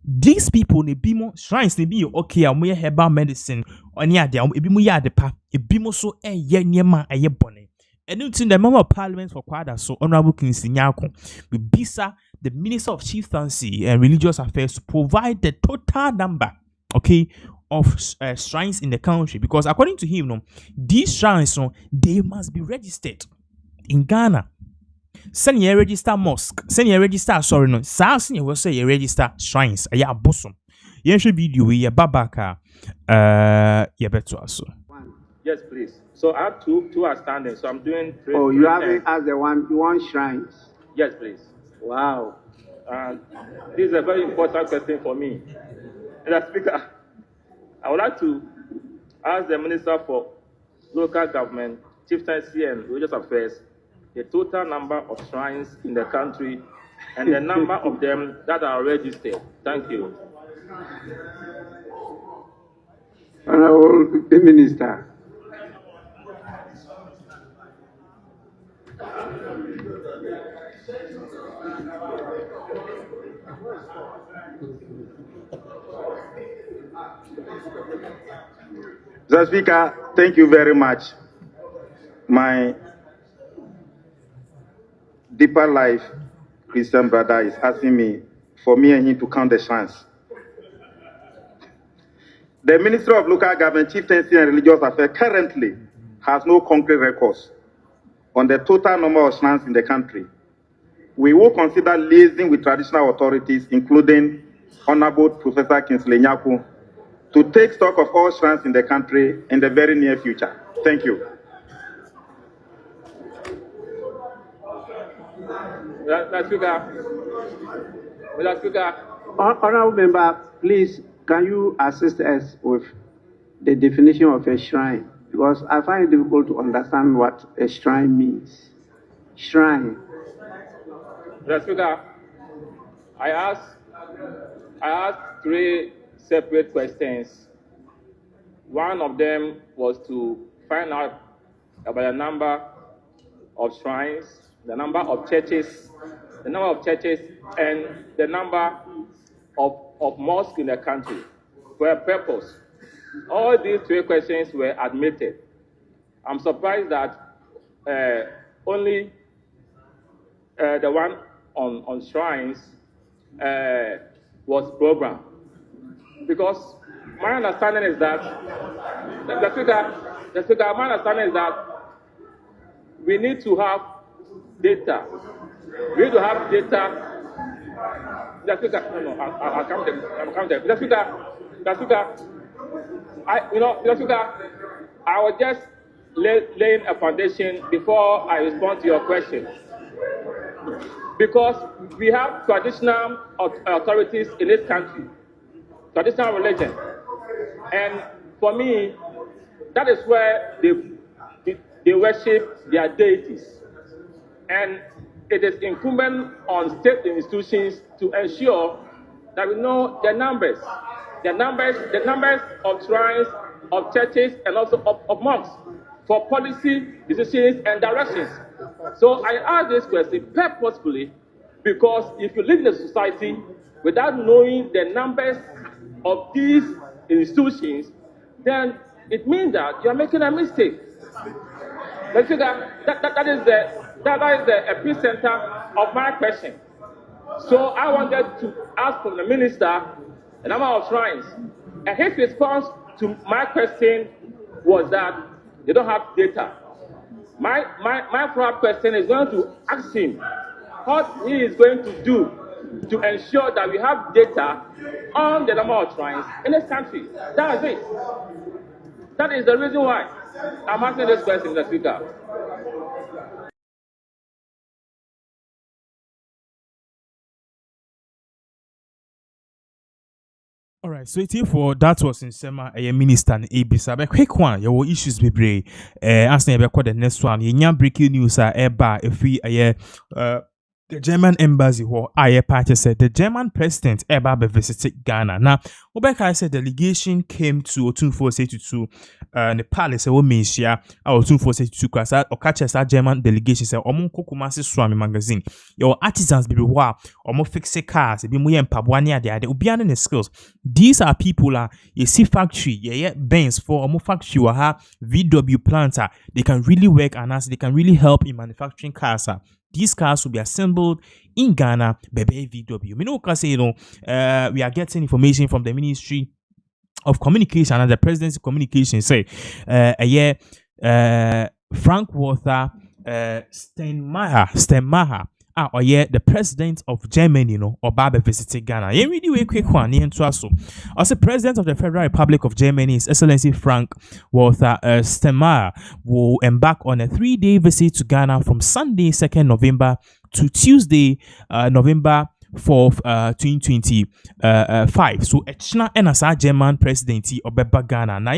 These people ne bi mo shrines ne bi okay am ye herbal medicine oni ade ebi mo ye ade pa ebi mo so ye niema eye bone enu tin the member of Parliament for Kwada so Honorable Kingsley Nyako we bisa the Minister of Chieftaincy and Religious Affairs to provide the total number of shrines in the country because according to him these shrines they must be registered in Ghana. Send you register mosque, send you register send you will say you register shrines. Aya bosom. Yenshi video we babaka so.
Yes, please. So I have two are standing. So I'm doing three.
Oh, you haven't asked the one you want shrines?
Yes, please.
Wow.
This is a very important question for me. Mr. Speaker, I would like to ask the Minister for Local Government, Chieftaincy and Religious Affairs the total number of shrines in the country and the number of them that are registered. Thank you.
Honorable Minister.
Mr. Speaker, thank you very much. My deeper life Christian brother is asking me for me and him to count the shrines. The Ministry of Local Government, Chieftaincy and Religious Affairs currently has no concrete records on the total number of shrines in the country. We will consider liaising with traditional authorities, including Honorable Professor Kingsley Nyako, to take stock of all shrines in the country in the very near future. Thank you.
Mr. Speaker.
Honorable member, please, can you assist us with the definition of a shrine? Because I find it difficult to understand what a shrine means. Shrine.
Mr. Speaker, I asked three separate questions. One of them was to find out about the number of shrines, the number of churches, and the number of mosques in the country for a purpose. All these three questions were admitted. I'm surprised that only the one on shrines was programmed. Because my understanding is that, the speaker, my understanding is that we need to have data. We need to have data. The speaker, I'll come there. The speaker, I was just laying a foundation before I respond to your question. Because we have traditional authorities in this country, traditional religion. And for me, that is where they worship their deities. And it is incumbent on state institutions to ensure that we know the numbers of shrines, of churches, and also of mosques for policy decisions and directions. So I ask this question purposefully because if you live in a society without knowing the numbers of these institutions, then it means that you are making a mistake. Let's say that is the epicenter of my question. So I wanted to ask from the minister the number of shrines, and his response to my question was that they don't have data. My follow-up question is going to ask him what he is going to do to ensure that we have data on the number of shrines in this country. That is it. That is the reason why I'm asking this question, Mr. Speaker.
All right, so that was in Sema, a minister and a quick one. Your issues be brave. Asking about the next one. You breaking news if we the German embassy who I party said the German president ever visited Ghana. Now, Obeka said delegation came to 2482 the palace a woman share our 2482 class or catch us German delegation say Omo Kokumasi Swami magazine. Your artisans be wa Omo fixe cars, be muy empabwania de ubian in the skills. These are people you see factory, yeah, Benz for Omo factory or VW planter. They can really work and as they can really help in manufacturing cars. These cars will be assembled in Ghana, Bebe VW. We are getting information from the Ministry of Communication and the Presidency Communication. Say, Frank Walter Steinmeier. The president of Germany, Obabe visited Ghana. Yeah, really quick one. Also, president of the Federal Republic of Germany, His Excellency Frank Walter Steinmeier, will embark on a 3-day visit to Ghana from Sunday, 2nd November to Tuesday, November 4th, 2025. So, Echna Enasa German presidency Obeba Ghana. Now,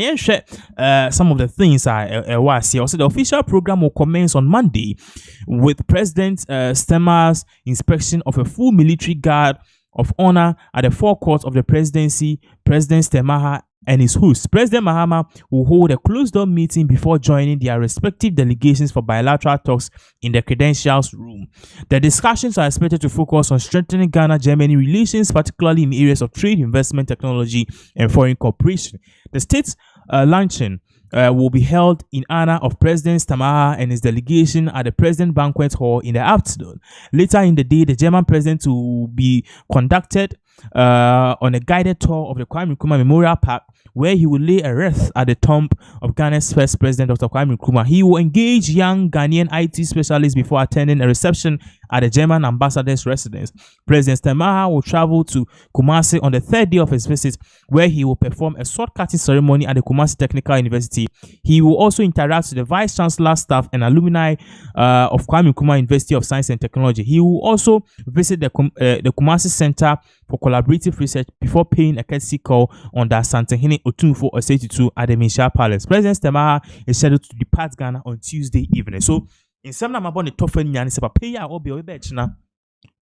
some of the things I was here. Also, the official program will commence on Monday with President Steinmeier's inspection of a full military guard of honor at the forecourt of the presidency. President Steinmeier and his host, President Mahama, will hold a closed-door meeting before joining their respective delegations for bilateral talks in the credentials room. The discussions are expected to focus on strengthening Ghana-Germany relations, particularly in areas of trade, investment, technology, and foreign cooperation. The state's luncheon will be held in honor of President Steinmeier and his delegation at the President Banquet Hall in the afternoon. Later in the day, the German president will be conducted on a guided tour of the Kwame Nkrumah Memorial Park, where he will lay a wreath at the tomb of Ghana's first president, Dr. Kwame Nkrumah. He will engage young Ghanaian IT specialists before attending a reception at the German ambassador's residence. President Steinmeier will travel to Kumasi on the 3rd day of his visit, where he will perform a sword-cutting ceremony at the Kumasi Technical University. He will also interact with the Vice Chancellor, staff, and alumni of Kwame Nkrumah University of Science and Technology. He will also visit the Kumasi Center for Collaborative Research before paying a courtesy call on the Okyehene Amoatia at the Minsha Palace. President Steinmeier is scheduled to depart Ghana on Tuesday evening. So, in some number about the toughen yan is about pay or be the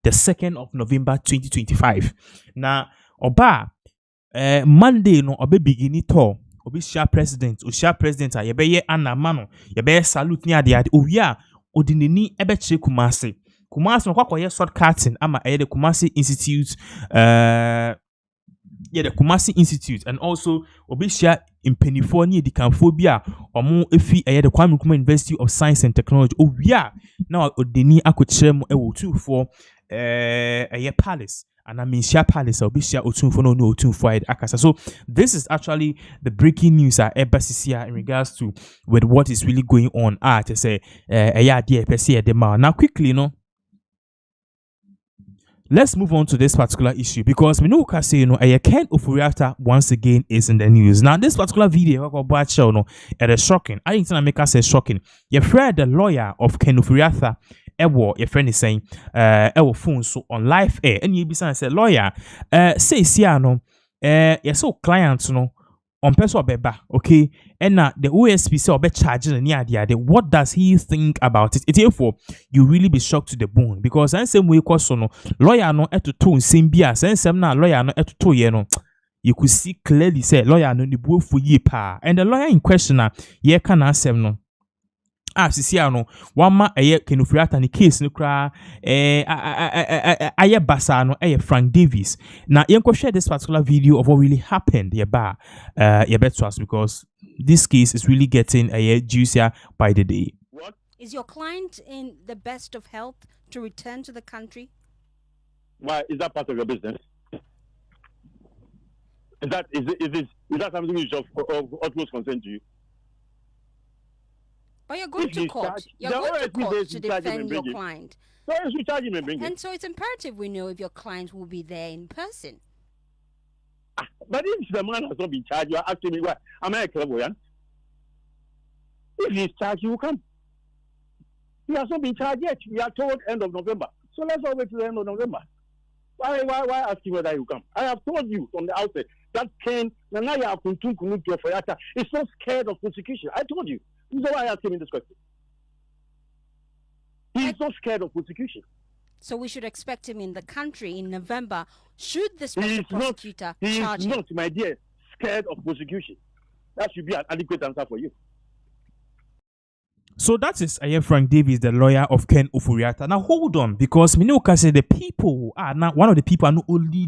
2nd of November 2025. Now, Oba Monday no obe beginning tour. Obi share president ayebeye Anna Mano, yebe salute ni ade owiya odineni ebe che Kumasi no kwakọ ye short cutting ama the Kumasi Institute yeah, the Kumasi Institute, and also Obishia in Pennyfornia, the Camphobia, or more if the Kwame Nkrumah University of Science and Technology. Oh, yeah, now Odeni Akuchem Ewo for a palace. And I mean, share palace, or be share otun for no otun for akasa. So, this is actually the breaking news at Ebasia in regards to with what is really going on. To say, now, quickly, let's move on to this particular issue because we know can say Okyehene Ofori once again is in the news. Now this particular video it is shocking. I think to make us say shocking. Your friend the lawyer of Okyehene Ofori your friend is saying phone so on live air and you be saying lawyer say so clients on person beba, okay, and now the OSP say obe charging the idea. What does he think about it? Therefore, you really be shocked to the bone because I same way question lawyer no eto to same bia same na lawyer no eto to you could see clearly say lawyer no the boy for ye pa and the lawyer in question ye can answer no. Sisi ano wama Okyehene Ofori ni case no kra basa no Frank Davis. Now you can share this particular video of what really happened to us because this case is really getting juicier by the day.
What? Is your client in the best of health to return to the country?
Why is that part of your business? Is that something which is of utmost concern to you?
But you're going to court. You're going to court to defend your client. And so it's imperative we know if your client will be there in person.
But if the man has not been charged, you are asking me why. Am I a clairvoyant? If he is charged, he will come. He has not been charged yet. We are told end of November. So let's all wait till the end of November. Why asking whether he will come? I have told you from the outset that Ken Nanaya Ofori is so scared of prosecution. I told you. This is why I asked him in this question. He is so scared of prosecution.
So we should expect him in the country in November. Should the special prosecutor charge him?
He is not, my dear, scared of prosecution. That should be an adequate answer for you.
So that is Frank Davis, the lawyer of Okyehene Ofori. Now hold on, because we know say the people are now one of the people are not only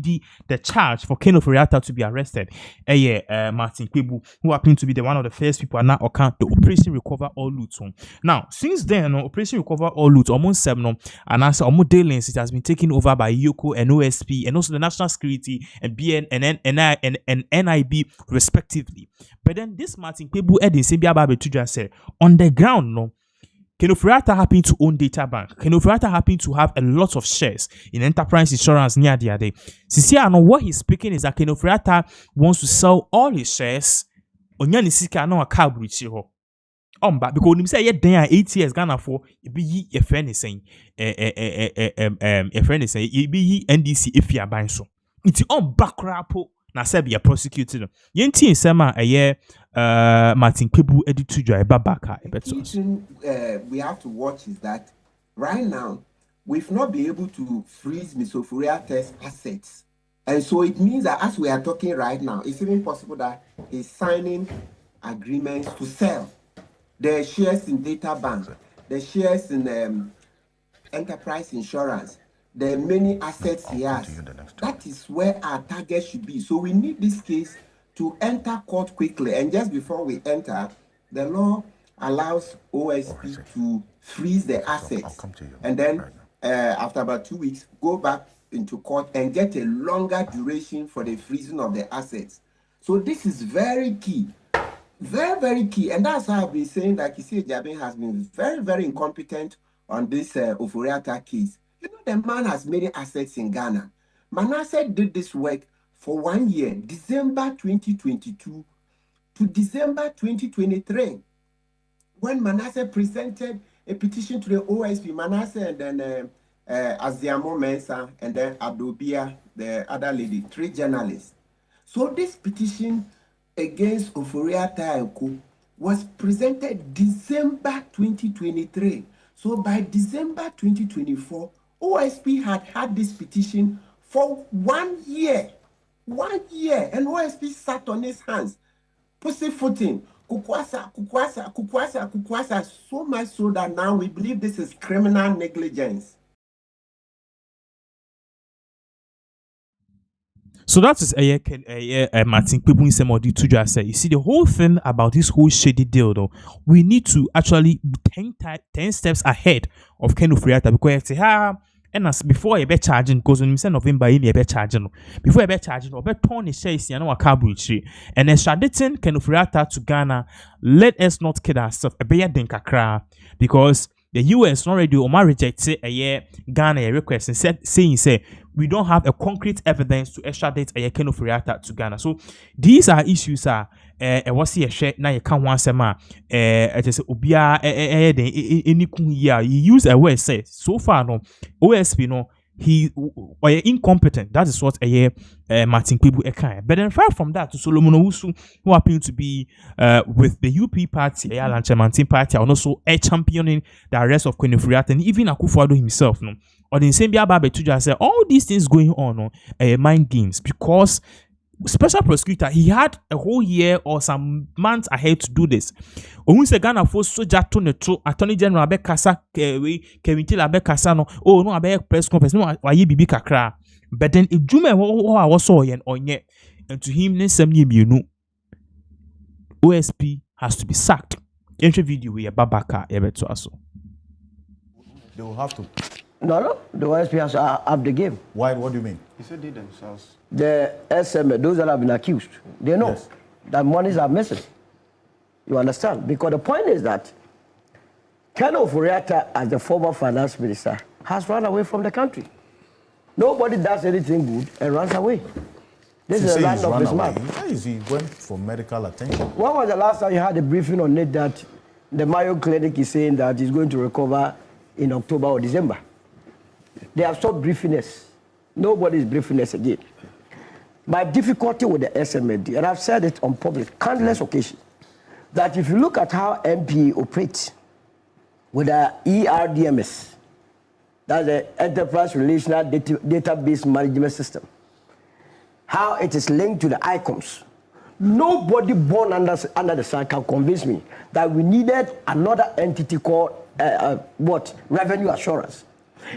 the charge for Okyehene Ofori to be arrested. Martin Kwebu, who happened to be the one of the first people are now account the Operation Recover All Loot. Now since then, Operation Recover All Loot almost 7 and as almost daily it has been taken over by Yoko and OSP and also the National Security and BN and NIB respectively. But then this Martin Kwebu Edin Sembia Babe Tuja said on the ground Okyehene Ofori happened to own data bank. Okyehene Ofori happened to have a lot of shares in enterprise insurance near the other. What he's speaking is that Okyehene Ofori wants to sell all his shares. Onyani sika no akabrichi ho. But because him say yeah 8 years Ghana for be a friend is saying a friend is saying be NDC if you are buying so. It's on backrapo na se be prosecuted. Yenti sema Martin Kwebu edituja babaka
we have to watch is that right now we've not been able to freeze Ms. Ofori's assets, and so it means that as we are talking right now, it's even possible that he's signing agreements to sell the shares in data bank, the shares in enterprise insurance, the many assets he has. That is where our target should be. So we need this case to enter court quickly. And just before we enter, the law allows OSP to freeze the assets. And then after about 2 weeks, go back into court and get a longer duration for the freezing of the assets. So this is very key. Very, very key. And that's how I've been saying that Kissi Jabin has been very, very incompetent on this Ofori case. You know, the man has many assets in Ghana. Manasseh did this work for 1 year, December 2022 to December 2023. When Manasseh presented a petition to the OSP, Manasseh and then Aziamo Mensah and then Abdobia, the other lady, 3 journalists. So this petition against Ofori was presented December 2023. So by December 2024, OSP had this petition for 1 year. 1 year. And OSP sat on his hands, pussyfooting, kukwasa, so much so that now we believe this is criminal negligence.
So that is Martin people in some of the two just say. You see, the whole thing about this whole shady deal, though, we need to actually be 10 steps ahead of Ken Ofori because and as before you be charging, because when you say November, you be charging. Before you be charging, or be turn the shares, you know what carbon and extraditing Ken Ofori to Ghana. Let us not kid ourselves. A better than kakra because the US already rejected a year Ghana request and saying we don't have a concrete evidence to extradite a Ken Ofori to Ghana. So these are issues what's here share now you can't want some just obia any year you use a word say so far no OSP no he or incompetent. That is what Martin Kpebu kind. But then far from that to Solomon Owusu, who happen to be with the UP party, Martin party, and also championing the arrest of Queen Ofori and even Akufo-Addo himself. No, or the same Biababe to just say all these things going on mind games because special prosecutor he had a whole year or some months ahead to do this. Ohun se Ghana for soja to ne to attorney general be kasa Kevin Taylor be kasa no oh no be press conference no waye bibi kakra but then ejume ho a woso yen onye and to him ne sam ye mienu OSP has to be sacked. Entry video we babaka ebeto aso.
They will have to.
No, the OSP has to up the game.
Why? What do you mean?
He said they themselves. The SMA, those that have been accused, they know that monies are missing. You understand? Because the point is that Ken Ofori, as the former finance minister, has run away from the country. Nobody does anything good and runs away. This is the land of his man.
Why is he going for medical attention?
When was the last time you had a briefing on it that the Mayo Clinic is saying that he's going to recover in October or December? They have stopped briefing us. Nobody is briefing us again. My difficulty with the SMD, and I've said it on public countless occasions, that if you look at how MPA operates with the ERDMS, that's the Enterprise Relational Database Management System, how it is linked to the ICOMS, nobody born under the sun can convince me that we needed another entity called Revenue Assurance.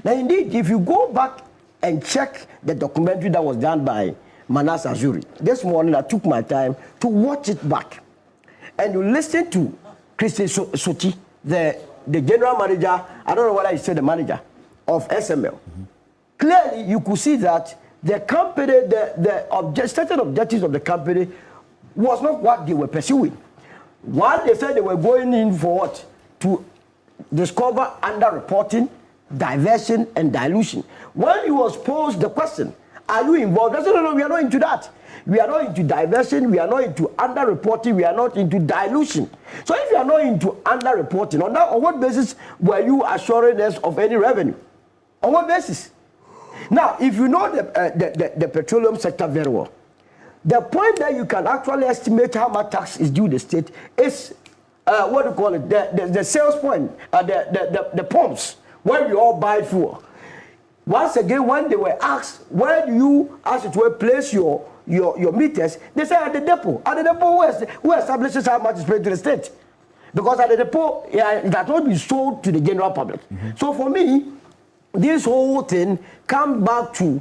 Now, indeed, if you go back and check the documentary that was done by Manas Azuri, this morning I took my time to watch it back. And you listen to Christian Soti, the general manager, I don't know whether he said the manager of SML. Mm-hmm. Clearly, you could see that the company, the stated objectives of the company was not what they were pursuing. One, they said they were going in for what? To discover underreporting, diversion and dilution. When he was posed the question, are you involved? I said, no, we are not into that. We are not into diversion, we are not into underreporting, we are not into dilution. So if you are not into underreporting, on what basis were you assuring us of any revenue? On what basis? Now, if you know the petroleum sector very well, the point that you can actually estimate how much tax is due the state is, what do you call it, the sales point, the pumps, where we all buy fuel. Once again, when they were asked, where do you, as it were, place your meters, they say at the depot. At the depot, who establishes how much is paid to the state? Because at the depot, it has not been sold to the general public. Mm-hmm. So for me, this whole thing comes back to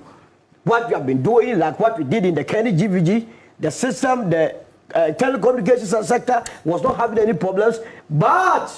what we have been doing, like what we did in the Kenny GVG, the system, the telecommunications sector was not having any problems, but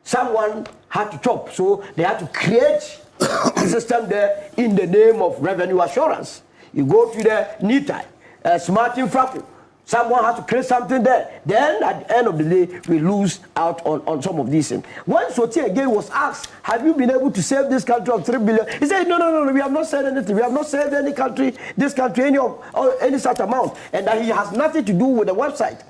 someone had to chop. So they had to create a system there in the name of revenue assurance. You go to the NITI, Smart Infraco. Someone has to create something there. Then at the end of the day, we lose out on some of these things. When Soti again was asked, have you been able to save this country of 3 billion? He said, no, we have not saved anything. We have not saved any country, this country, any such amount. And that he has nothing to do with the website.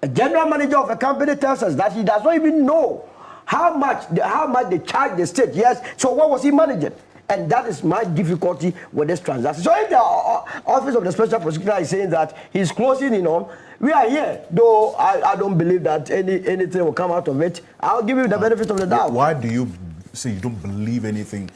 A general manager of a company tells us that he does not even know how much they charge the state. Yes, so what was he managing? And that is my difficulty with this transaction. So if the office of the special prosecutor is saying that he's closing in on, we are here. Though I don't believe that anything will come out of it. I'll give you the benefit of the doubt.
Why do you say you don't believe anything?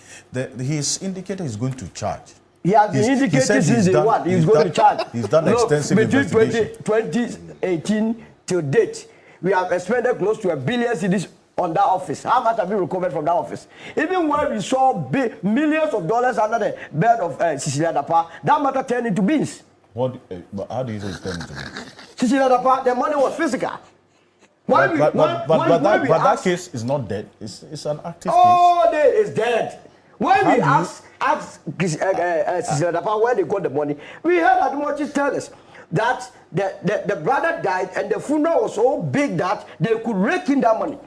He's indicated he's going to charge.
He has been indicated since day one. He's going to charge.
He's done extensive investigation.
Between 2018 till date, we have expended close to $1 billion on that office? How much have you recovered from that office? Even when we saw big millions of dollars under the bed of Cecilia Dapa, that matter turned into beans.
What? But how do you say it's turned into beans?
Cecilia Dapa, the money was physical.
But that case is not dead. It's an active case.
Oh, it is dead. When we asked Cecilia Dapa where they got the money, we heard Amoatia tell us that the brother died and the funeral was so big that they could rake in that money.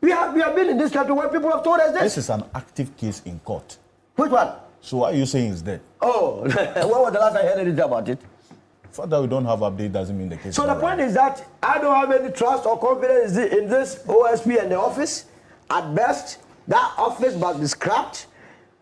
We have been in this country where people have told us this.
This is an active case in court.
Which one?
So what are you saying is dead?
Oh, when was the last I heard anything about it?
For that we don't have update doesn't mean the case.
So the point is that I don't have any trust or confidence in this OSP and the office. At best, that office must be scrapped.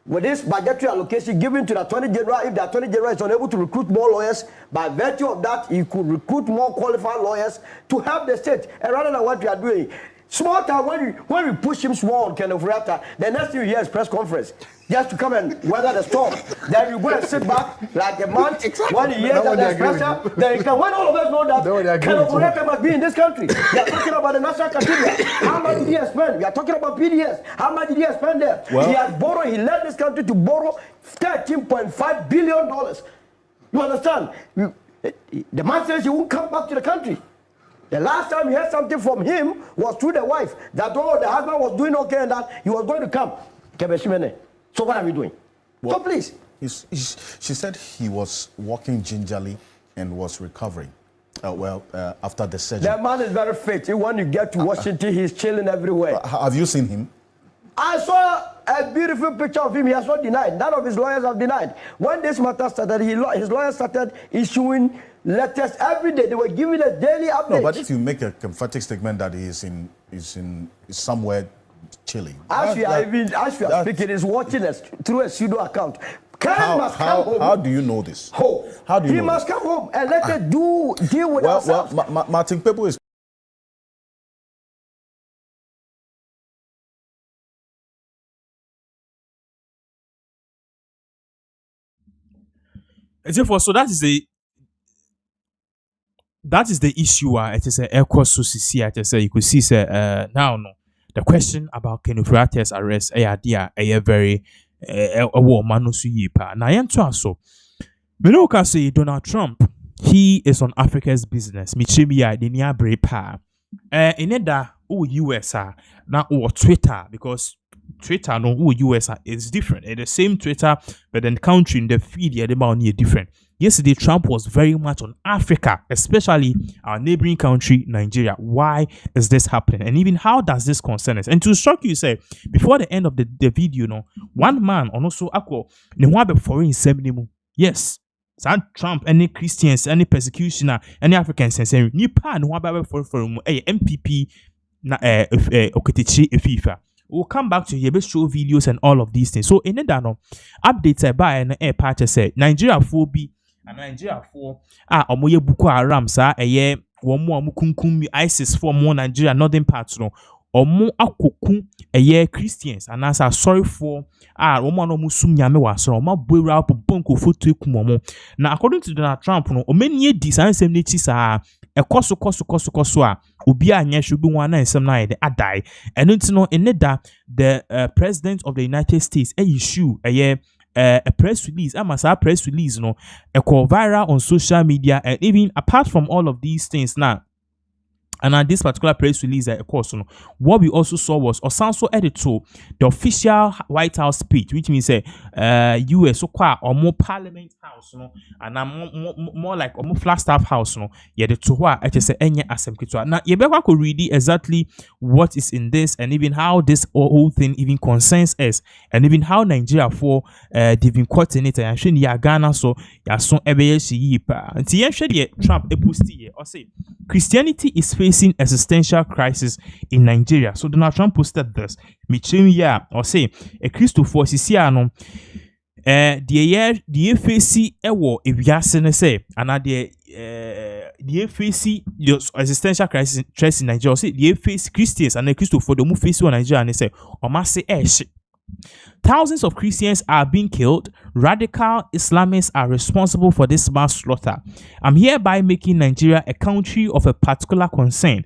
With this budgetary allocation given to the Attorney General, if the Attorney General is unable to recruit more lawyers, by virtue of that, he could recruit more qualified lawyers to help the state. And rather than what we are doing, small time when we push him small on Kenneth Reactor, the next thing you hear is press conference. Just to come and weather the storm. Then you go and sit back like a month. When you hear that there's pressure, then you can. When all of us know that Kenneth Reactor must be in this country. We are talking about the National Cathedral. How much did he spend? We are talking about PDS. How much did he spend there? Well, he has borrowed. He led this country to borrow $13.5 billion. You understand? The man says he won't come back to the country. The last time you heard something from him was through the wife. That the husband was doing okay and that he was going to come. So what are we doing? Well, so please.
She said he was walking gingerly and was recovering. After the surgery.
That man is very fit. When you get to Washington, he's chilling everywhere.
Have you seen him?
I saw a beautiful picture of him. He has not denied. None of his lawyers have denied. When this matter started, his lawyers started issuing letters every day. They were giving us daily updates.
No, but if you make a emphatic statement that he's somewhere chilling.
As we are speaking, he's watching us through a pseudo account. Must come home.
How do you know this?
How do you know? He must come home and let us deal with ourselves.
Martin Pepo is.
Therefore, so that is the issue. It is a course so see. I just say you could see now the question about Kenneth Reactor's arrest. Very manu su yipa. Na yento so. Me no ka say Donald Trump. He is on Africa's business. Michimi ya de ni abre pa. Ineda US na Twitter because Twitter no US is different. It's the same Twitter, but then country in the feed the amount different. Yesterday, Trump was very much on Africa, especially our neighboring country, Nigeria. Why is this happening? And even how does this concern us? And to shock you, say, before the end of the video, one man, and also, foreign seminary. Yes, Trump, any Christians, any persecutioner, any Africans, and Nipa, no one for MPP, Okyehene Amoatia. We'll come back to here, show videos and all of these things. So, in the updates by an air patch said Nigeria 4B and Nigeria 4 omoye Boko Haram sa womo amukunkum ISIS for more Nigeria northern parts no omo akoku Christians and as sorry for womo no musum nyame wasoro omo boura bonko foto ekumomo. Now according to Donald Trump no omenie di sansem nechi sa ekoso koso obi anya shobi wana ensem na yede adai eno ntino eneda the president of the United States issue a press release press release no call viral on social media. And even apart from all of these things now, and this particular press release, of course, what we also saw was Osanso editor the official White House speech, which means US or more Parliament House, and more like more Flagstaff House, the tohua I just say any assembly. Now, you could read exactly what is in this, and even how this whole thing even concerns us, and even how Nigeria for they've been caught in it. And actually, Ghana so ya son ebeyeshi yipa. And the Trump epusti or say Christianity is facing existential crisis in Nigeria. So Donald Trump posted this. Michimi or say a Christopher Sisiano the FAC ewo eviase say and the FAC existential crisis in Nigeria. Say the FAC Christians and the Christopher the mu face on Nigeria and say o ma say thousands of Christians are being killed. Radical Islamists are responsible for this mass slaughter. I'm hereby making Nigeria a country of a particular concern,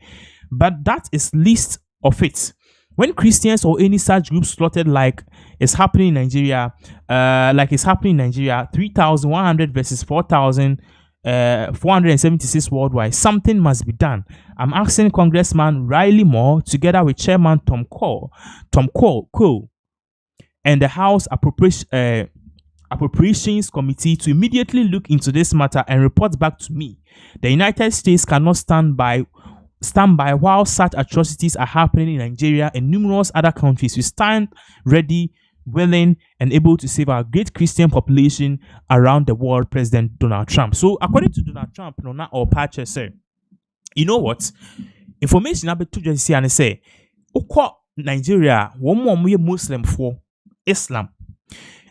but that is least of it. When Christians or any such group slaughtered like it's happening in Nigeria, 3,100 versus 4,476 worldwide, something must be done. I'm asking Congressman Riley Moore, together with Chairman Tom Cole, and the House Appropriations Committee to immediately look into this matter and report back to me. The United States cannot stand by while such atrocities are happening in Nigeria and numerous other countries. We stand ready, willing, and able to save our great Christian population around the world. President Donald Trump. So according to Donald Trump, not all patches say, you know what? Information about to just see and say, Nigeria, one more Muslim for Islam.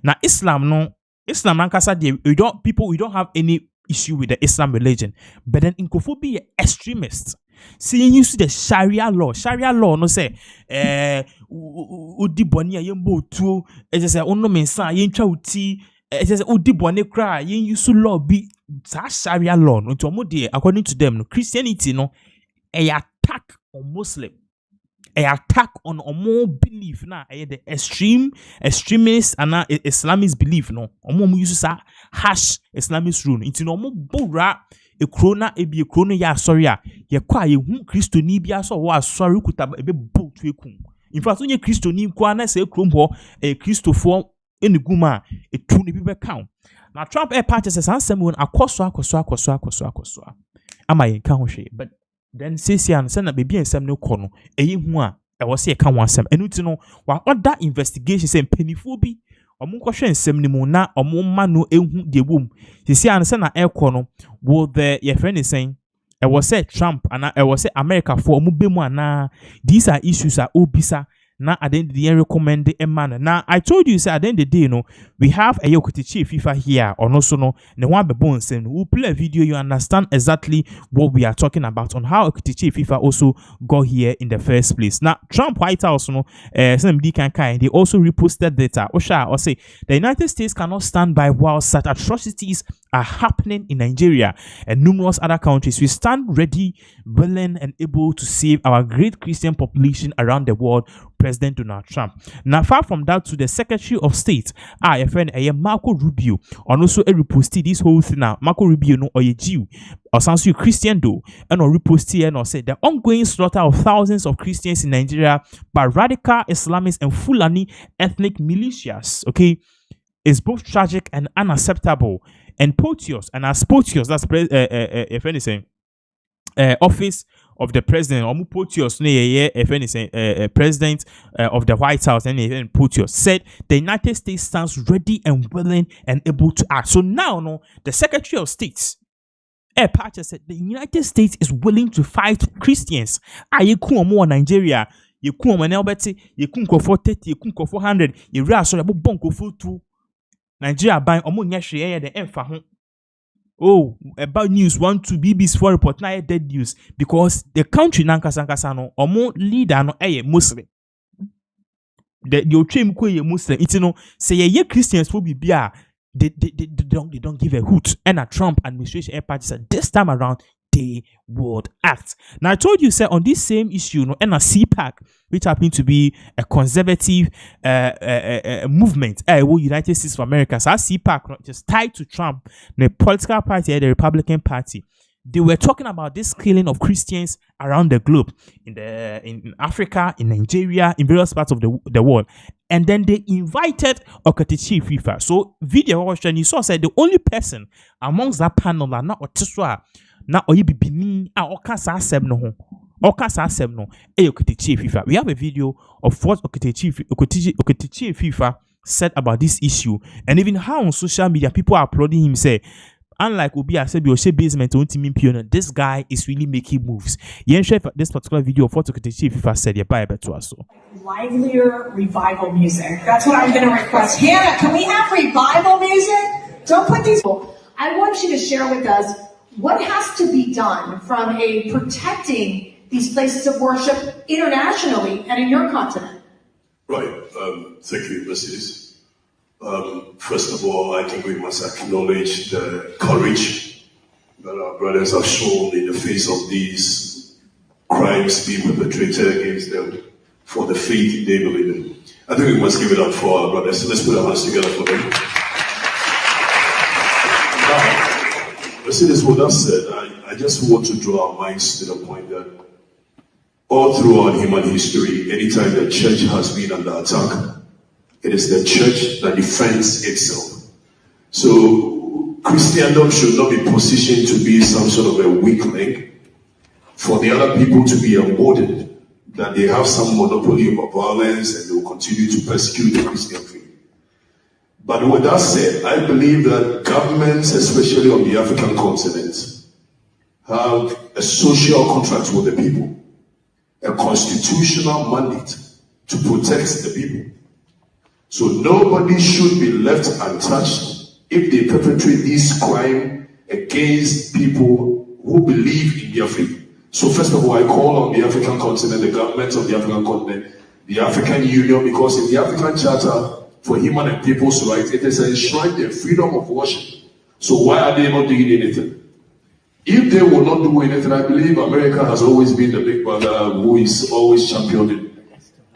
Now Islam nankasa we don't have any issue with the Islam religion, but then incophobia extremists. See, you see the Sharia law no say udi boni ayembo tu say ono mensa yentwa uti say udi boni kra yen use law be Sharia law no to de according to them no Christianity no a attack on Muslim, a attack on more belief na the extremist and Islamist belief no omo use sa hash Islamist rule into no mo bora e krona ebi krona ya sorry a ye kwa ye hu Kristo ni bia so wa sorry kuta ebe botu ekun. In fact onye Kristo ni kwa na se krom ho Kristofo eniguma etu ni bi be count. Na Trump party says ansem won akoso ama ye kan ho hwe, but then Sesian send na baby ensem ne kɔ no eyi hu a ɛwɔ se ka wansem enu ti no wa order investigation say penifo bi omo nkɔhwɛ nsem ni mu na omo ma no ehu de wom. Sesian send na ɛkɔ no wo the your friend is saying ɛwɔ se Trump ana ɛwɔ se America for omo be mu ana these are issues are obisa na at the end of the year recommend a man. Now I told you say at the end of the day we have a Okyehene FIFA here or no so no the one be bones and we'll play a video you understand exactly what we are talking about on how Okyehene FIFA also got here in the first place. Now Trump White House they also reposted data or say the United States cannot stand by while such atrocities are happening in Nigeria and numerous other countries. We stand ready, willing and able to save our great Christian population around the world. President Donald Trump. Now, far from that, to the Secretary of State, your friend Marco Rubio, and also reposted this whole thing now. Marco Rubio, no, or a Jew, or sounds you Christian though, and or reposted and or said the ongoing slaughter of thousands of Christians in Nigeria by radical Islamists and Fulani ethnic militias, okay, is both tragic and unacceptable. And Potios, and as Potios, that's if anything, office of the president, or Potios, if anything, president of the White House, and even Potios said the United States stands ready and willing and able to act. So now, the Secretary of State, Pacha said the United States is willing to fight Christians. You come more Nigeria, you come on Albert, you come for 30, you come for 400, you realize so about bonko for 2. Nigeria buying the emfa. Oh, about news 1 2 BBC 4 report na dead news because the country nankasa no omo leader no Muslim. The otrim ko Muslim. It say ye Christians for bibia they don't give a hoot. And a Trump administration party said this time around they would act. Now I told you, sir, on this same issue, and a CPAC, which happened to be a conservative movement, United States of America, so CPAC just tied to Trump, the political party, the Republican Party. They were talking about this killing of Christians around the globe, in Africa, in Nigeria, in various parts of the world. And then they invited Okyehene FIFA. So video watch and you saw said the only person amongst that panel are not Otiswa. Now, Okyehene FIFA. We have a video of what Okyehene FIFA said about this issue, and even how on social media people are applauding him. Say, unlike Obi Asebi basement, this guy is really making moves. You share this particular video of what Okyehene FIFA said.
Livelier revival music. That's what I'm going to request. Hannah, can we have revival music? Don't put these. I want you to share with us what has to be done from a protecting these places of worship internationally and in your continent?
Right. Thank you, Mrs. First of all, I think we must acknowledge the courage that our brothers have shown in the face of these crimes being perpetrated against them. for the faith they believe in. I think we must give it up for our brothers. Let's put our hands together for them. Now, you see this, what I've said, I just want to draw our minds to the point that all throughout human history, anytime the church has been under attack, it is the church that defends itself. So Christendom should not be positioned to be some sort of a weak link for the other people to be emboldened that they have some monopoly over violence and they will continue to persecute the Christian faith. But with that said, I believe that governments, especially on the African continent, have a social contract with the people, a constitutional mandate to protect the people. So nobody should be left untouched if they perpetrate this crime against people who believe in their faith. So first of all, I call on the African continent, the governments of the African continent, the African Union, because in the African Charter for Human and People's Rights, it is enshrined the freedom of worship. So why are they not doing anything? If they will not do anything, I believe America has always been the big brother who is always championing.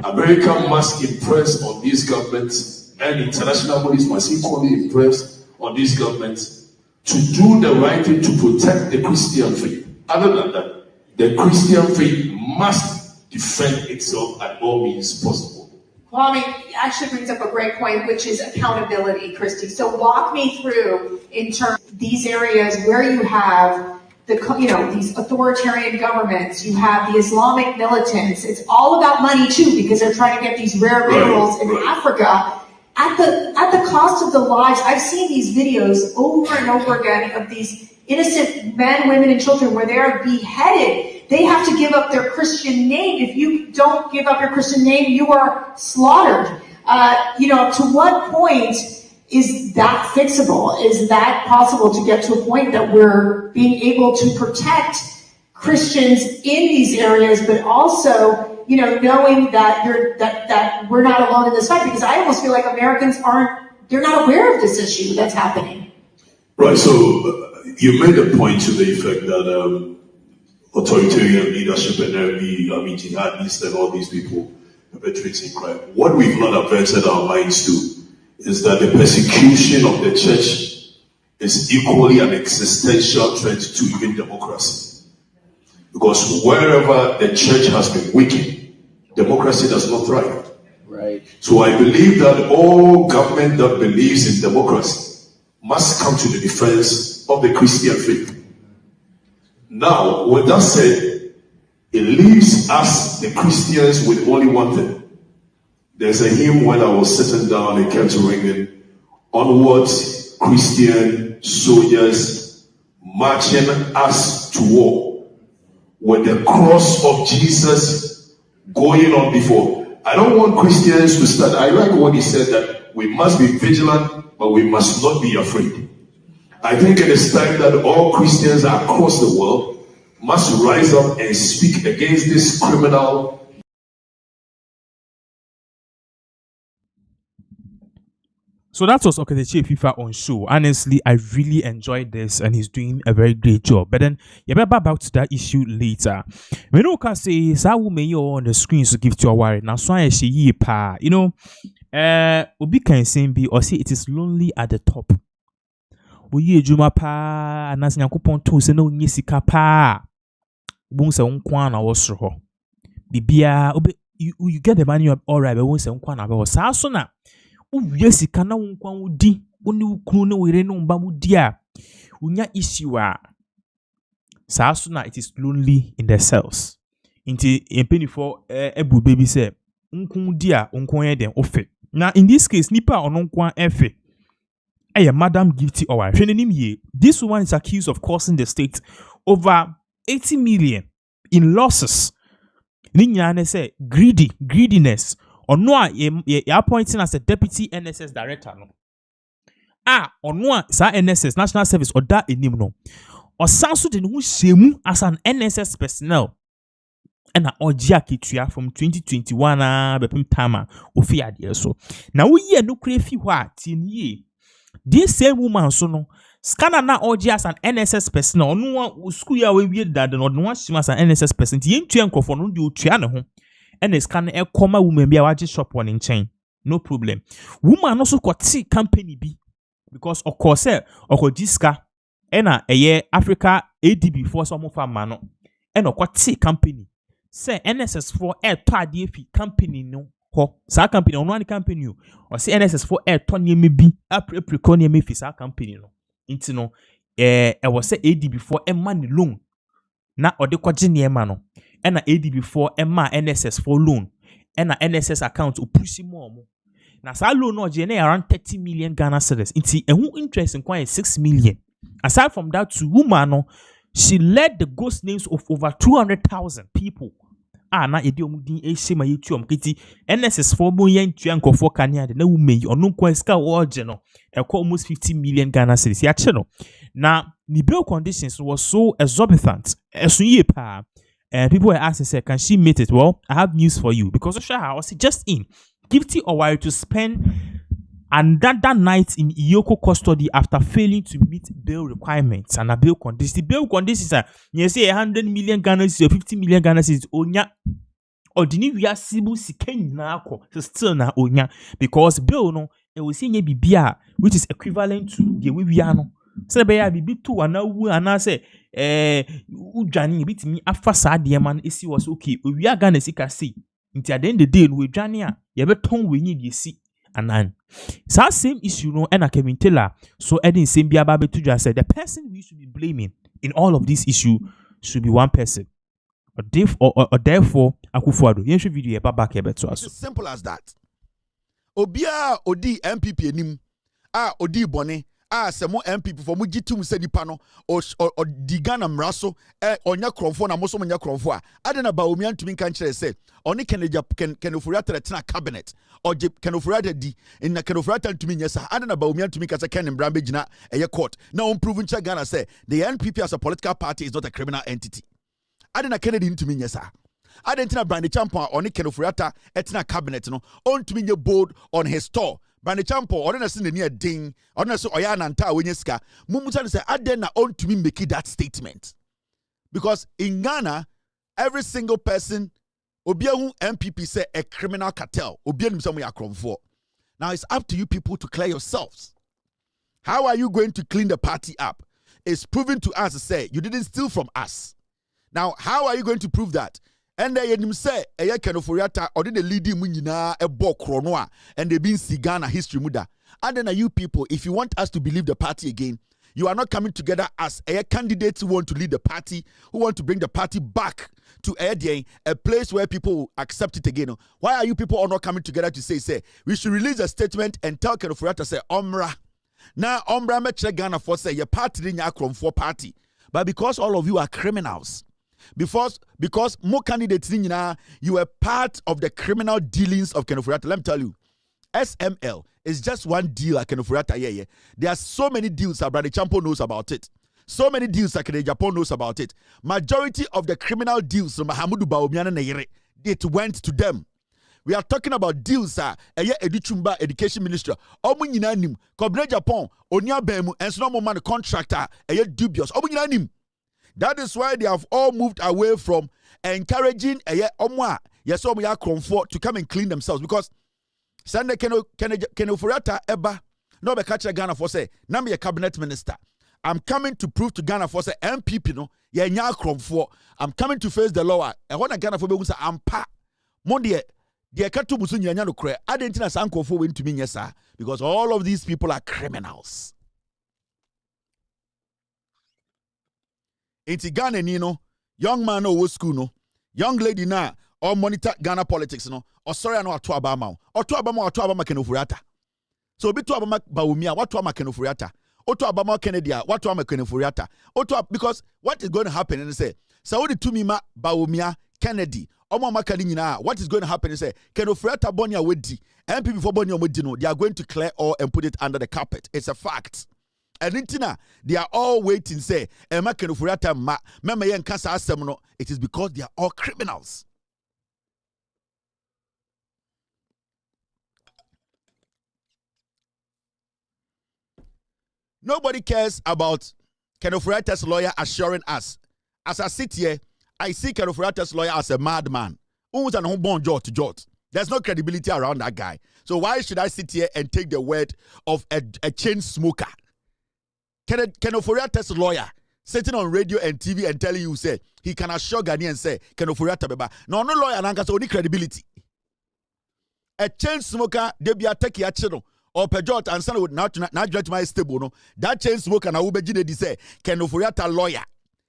America must impress on these governments, and international bodies must equally impress on these governments to do the right thing to protect the Christian faith. Other than that, the Christian faith must defend itself at all means possible.
Kwame actually brings up a great point, which is accountability, Christy. So walk me through in terms of these areas where you have these authoritarian governments, you have the Islamic militants. It's all about money too, because they're trying to get these rare minerals in Africa at the cost of the lives. I've seen these videos over and over again of these innocent men, women, and children where they are beheaded. They have to give up their Christian name. If you don't give up your Christian name, you are slaughtered. To what point is that fixable? Is that possible to get to a point that we're being able to protect Christians in these areas, but also, knowing that that we're not alone in this fight? Because I almost feel like Americans they're not aware of this issue that's happening.
Right, so you made a point to the effect that authoritarian leadership and jihadists and all these people perpetrating crime. What we've not averted our minds to is that the persecution of the church is equally an existential threat to even democracy. Because wherever the church has been weakened, democracy does not thrive.
Right.
So I believe that all government that believes in democracy must come to the defense of the Christian faith. Now, with that said, it leaves us, the Christians, with only one thing. There's a hymn when I was sitting down, it kept ringing, onwards, Christian soldiers marching us to war, with the cross of Jesus going on before. I don't want Christians to start. I like what he said, that we must be vigilant, but we must not be afraid. I think it is time that all Christians across the world must rise up and speak against this criminal.
So that was Okyehene FIFA on show. Honestly, I really enjoyed this and he's doing a very great job. But then, you better about that issue later. We know can say, "Sa woman you on the screen to give to a worry." Now, so I say ye pa. Obi can say be or say it is lonely at the top. Oye juma pa anas nyakopon to se na onye sika pa. Bon se wonkwa na wo soro. Bibia you get the money all right, but won se wonkwa na be wo sa so na. Uwie sika na wonkwa wodi woni ukunu na were no mba mudi a unya issue a saa so na it is lonely in the cells. Inti empenifo ebu baby say nkun di a nkun ye den ofe. Na in this case nipa ononkwa efe Madam Gifty Owa. This woman is accused of costing the state over 80 million in losses. Ninyane say greediness. Or no, you're appointing as a deputy NSS director. No. Or no, sa NSS National Service or that in no. Or sansu den who shemu as an NSS personnel. And a ojia kitria from 2021 bepim tama ofi ade so. Na wo ye no krefi ho a tin ye. This same woman so no scanner na ojia as an NSS personnel. No one school ya we dad no one as an NSS person. Ti entua nkrofo no de otua ne ho. and is can a comma woman be a watch shop one in chain. No problem. Woman also got see company be because of course or jiska ena a year Africa ADB for some of our mano and or what see company say NSS for air tardy company no ho sa company on one company or say NSS for air tony me be a preconia me fi company no into no was say ADB for a money loan na or the kwajini mano and ADB for a NSS for loan and NSS account or pussy more. Na sa loan no je around 30 million Ghana cedis. Inti who interest in quite 6 million. Aside from that, to woman no, she led the ghost names of over 200,000 people. Na edi omudin e shema yetu omkiti NSS for mo yen tuanko for kanya de na women onu kwa ska oje no almost 50 million Ghana cedis. Ya che no. Na the bail conditions was so exorbitant. Esunye pa. And people were asking, say, can she meet it? Well, I have news for you because I was just in. Gifty Owari to spend another night in Iyoko custody after failing to meet bail requirements and a bail conditions. The bail conditions are you say 100 million Ghana cedis or 50 million Ghana cedis onya ordinary we are sibu siken na ako still na onya because bail no e we say nye bibia which is equivalent to the way we are no. Say be ya bibi to ana say udwane bitimi afa saa de man esi was okay we are Ghana sika say nti at the end of the day we dwane a ye beton we need ye si anan sa same issue no and Kevin Taylor so edin same bia ba betu just said the person we should be blaming in all of this issue should be one person or therefore Akufo-Addo yen should video e ba back e betu aso.
It's simple as that. Obia odi MPP enim odi bone semo MPP for mu gitum se nipa no o digana mraso onya kromfo na moso nya kromfo adena ba omi antumi kan kire se oni kenofura tena cabinet oje kenofura di na kenofura antumi nyesa adena ba omi antumi kasa ken mbrambe gina eye court na on prove ncha Ghana say the NPP as a political party is not a criminal entity adena Kennedy ntumi nyesa adentina brand champion oni kenofura tena cabinet no on tumi nye bold on his store. Brand Champo, or na sin near ding, or na so oya nanta wenyeska. Mumusa say aden na on to me make that statement. Because in Ghana, every single person, obiahu MPP say a criminal cartel, obiahu some ya kromfo. Now it's up to you people to clear yourselves. How are you going to clean the party up? It's proven to us to say you didn't steal from us. Now, how are you going to prove that? And they say eye kenoforiata or the leading munyina e bo krono and they been see Ghana history muda. And then you people, if you want us to believe the party again, you are not coming together as a candidates who want to lead the party, who want to bring the party back to a place where people will accept it again. Why are you people all not coming together to say we should release a statement and tell kenoforiata say omra. Now omra me che Ghana for say your party didn't for party, but because all of you are criminals. Because more candidates you were part of the criminal dealings of Kenoforiata. Let me tell you, SML is just one deal at Kenoforiata. Yeah. There are so many deals that Brady Champo knows about it. So many deals that Japan knows about it. Majority of the criminal deals from Mahamudu Bawumia Neyere, it went to them. We are talking about deals Edichumba Education Minister. Omunyina nim. Kobre Japan, Onya Bemu, and so man contractor, dubious. Omunyina nim. That is why they have all moved away from encouraging to come and clean themselves. Because Sunday Kenoforiata Eba no be catch Ghana for say na me a cabinet minister. I'm coming to prove to Ghana for say MPP no ye nya kromfo. I'm coming to face the law. E wona Ghana for be say ampa. Mo de katu busu nya no kre. Adentina sankofo we ntumi nyesa because all of these people are criminals. Inti Ghana no young man no school no young lady na or monitor Ghana politics no or sorry no atu abama Kenoforiata so bi to abama Bawumia what to ama Kenoforiata oto abama Kennedy what to ama Kenoforiata oto because what is going to happen and say Saudi Tumima Bawumia Kennedy omo makani nyina what is going to happen is say Kenoforiata bonia wedi MPP for bonia wedi no they are going to clear all and put it under the carpet. It's a fact. And intina, they are all waiting, say, it is because they are all criminals. Nobody cares about Kenoforiata's lawyer assuring us. As I sit here, I see Kenoforiata's lawyer as a madman. Who's an unborn jot to jot? There's no credibility around that guy. So why should I sit here and take the word of a chain smoker? Can Ofori test lawyer sitting on radio and TV and telling you, say, he can assure Ghanaians and say, can Ofori beba? No lawyer and only credibility. A chain smoker, they be attacking a channel. Or Pejot and son would not judge my stable. No, that chain smoker now be jine say, can Ofori lawyer?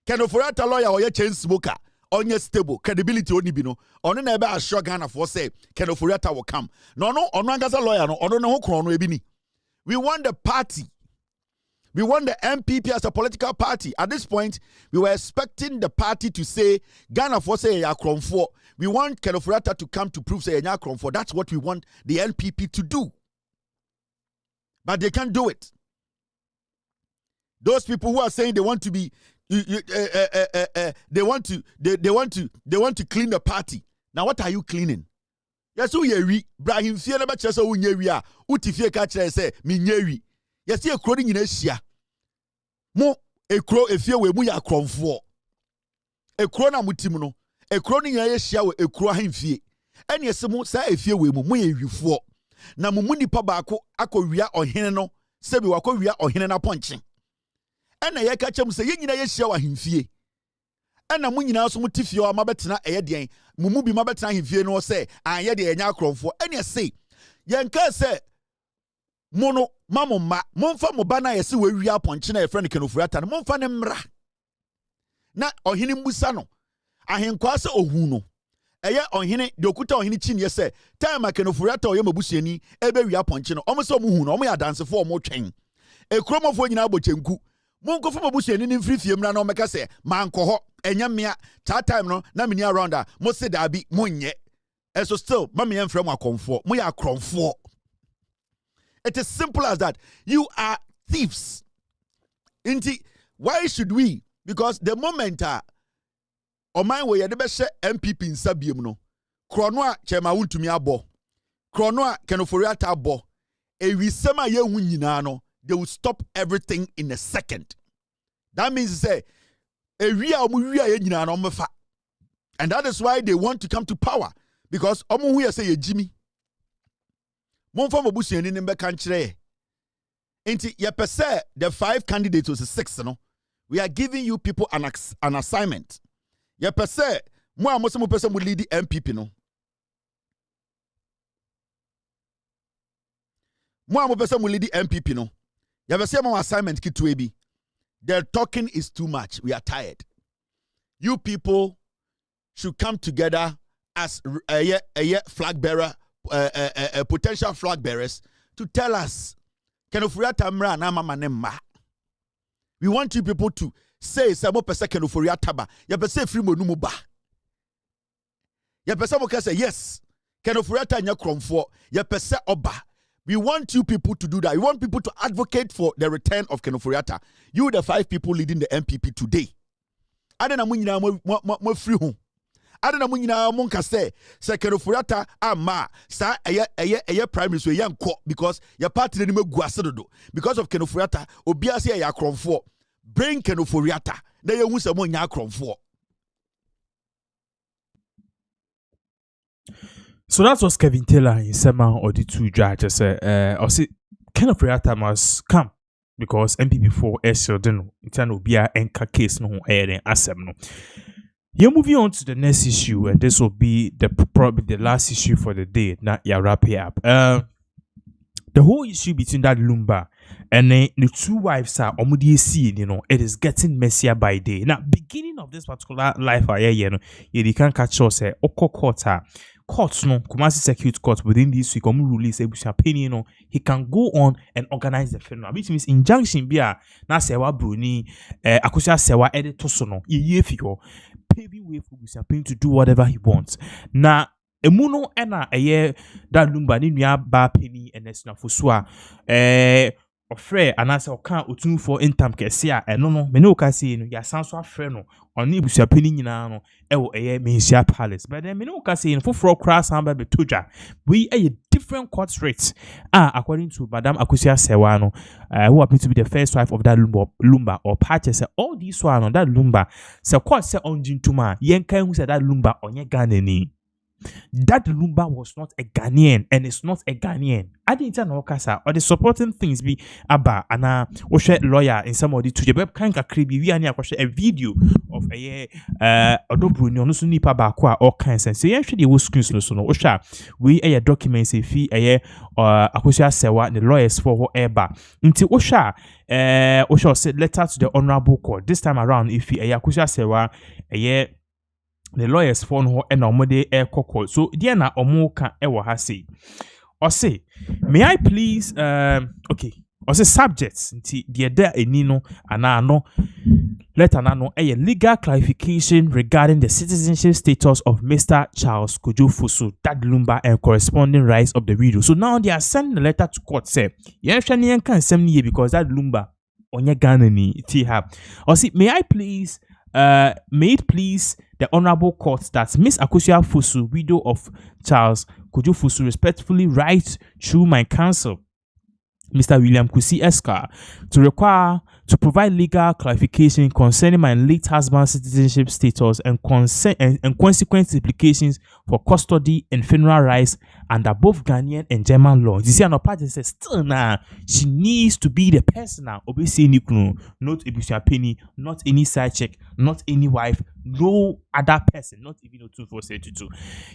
Can Ofori lawyer or your chain smoker? On your stable, credibility only be no. On a neighbor assure Ghana for say, can Ofori will come. No, on Rangaza lawyer, no, on no chrono ebini. We want the party. We want the MPP as a political party. At this point, we were expecting the party to say, Ghana for say ya for. We want Ken Ofori to come to prove say ya for. That's what we want the NPP to do. But they can't do it. Those people who are saying they want to be they want to clean the party. Now what are you cleaning? Yes, who ye Brahim fear never chess who ye uti fear catcher say me ye. Yes, you're crowding in Asia. Mo a crow a fear we ya crom for a crona mutimuno, a crowning in Asia a crow him fear. And yes, some say a fear we mu you for. Na mumundi pabako ako wia ohene sebi wako wia ohene na ponche. Ena ye ka chem se ye nyina ye hia wa hemfie. Ena mu nyina so mutifie o mabetena eye den. Mumu bi mabetena hemfie no se anye de enya akromfo. Ena se ye nka se mono mamoma momfa mo bana ye se we wia ponche na ye friend Ken Ofori ata no momfa ne mra. Na ohene mbusa no ahenkwa se ohu no. Eye ohene de okuta ohene chinye se time Ken Ofori ata oye mabusuani ebe wia ponche no omo se omuhu no omo ya dance fo omo twen. Ekromofo nyina abochenku Monko from Abusian in free film no make say, Manko, and Yamia, that time no, Namini around her, must say that be Munye. And so still, Mammy and from our comfort, we are comfort. It is simple as that. You are thieves. Inti, why should we? Because the moment on my way, the best MPP in Sabium no. Kronoa chema wul to me abo. Kronoa Ken Ofori abo. E we sema ye wunyinano. They will stop everything in a second. That means say, and that is why they want to come to power. Because omu say Jimmy. The 5 candidates was 6, no? We are giving you people an assignment. Ye per se, mo amoso person will lead the MPP, no? Mo amoso person will lead the MPP, no? You have a assignment kitwebi. The talking is too much. We are tired. You people should come together as a flag bearer, potential flag bearers to tell us. We want you people to say Samo pesa Ken Ofori ataba. Ya pesa free monumu ba. Ya pesa mo say yes. Ken Ofori ata nya kromfo. Ya pesa oba. We want you people to do that. We want people to advocate for the return of Ken Ofori. You, the 5 people leading the MPP today. Adena munyina mo free home. Adena munyina mo nka say Ken Ofori ama sa eye prime minister yanko because your party ni megu asedodo. Because of Ken Ofori obia say ya kromfo. Bring Ken Ofori na ye hu se mo nya kromfo.
So that was Kevin Taylor in Sema or the 2 judges. Or see, Ken Ofori must come because MPP4 Esodeno, Itano Bia Enka case no air and Asem no. You're moving on to the next issue, and this will be probably the last issue for the day. Now, you wrap it up. The whole issue between that Lumba and the 2 wives are already seeing, it is getting messier by day. Now, beginning of this particular life, you can catch us Oko courts no Kumasi Circuit Court within this week release opinion he can go on and organize the funeral, which means injunction bia na sewa bruni akosia sewa edit so no ye figure paving way for Busiapin to do whatever he wants. Na emuno ena that Lumba ni nua ba penny enesna fosua Ofre anasa oka otun for intam kese a no me no ka say no ya sanso afre no oni Busiapin nyina no ewo Mensia Palace, but then me no ka say no for cross hamba be toja we different court rates according to Madam Akusia Sewa no who happens to be the first wife of that Lumba or purchase all these one on that Lumba se court se onjintuma yenka hu se that Lumba onye Ghana ni that Lumba was not a Ghanaian and is not a Ghanaian. I didn't know Kasa or the supporting things be Abba and a lawyer in some of the two web kind of creepy. We are near a video of a Odobru no so nipa ba kwa all kinds and say actually was screens no so no Osha we a documents a fee a Akosia Sewa the lawyers for whatever until Osha said letter to the honorable court this time around if a Akosia Sewa the lawyers for no and omode air court so dear na omoka ewa ha say or say may I please okay or say subjects nti dear there enino anano letter nano a legal clarification regarding the citizenship status of Mr. Charles Kojo-Fosu, Dad Lumba, and corresponding rights of the widow. So now they are sending a letter to court say, yes, Shanian can send me because that Lumba on your Ghanani T-Hab. Or see, may it please the honorable court that Miss Akosia Fosu, widow of Charles Kojo-Fosu, respectfully write through my counsel, Mr. William Kusi Eska, to provide legal clarification concerning my late husband's citizenship status and consequent implications for custody and funeral rights under both Ghanaian and German law. You see, an party says still now she needs to be the person now. Obviously, not Ebusia Penny, not any side check, not any wife, no other person, not even 2432.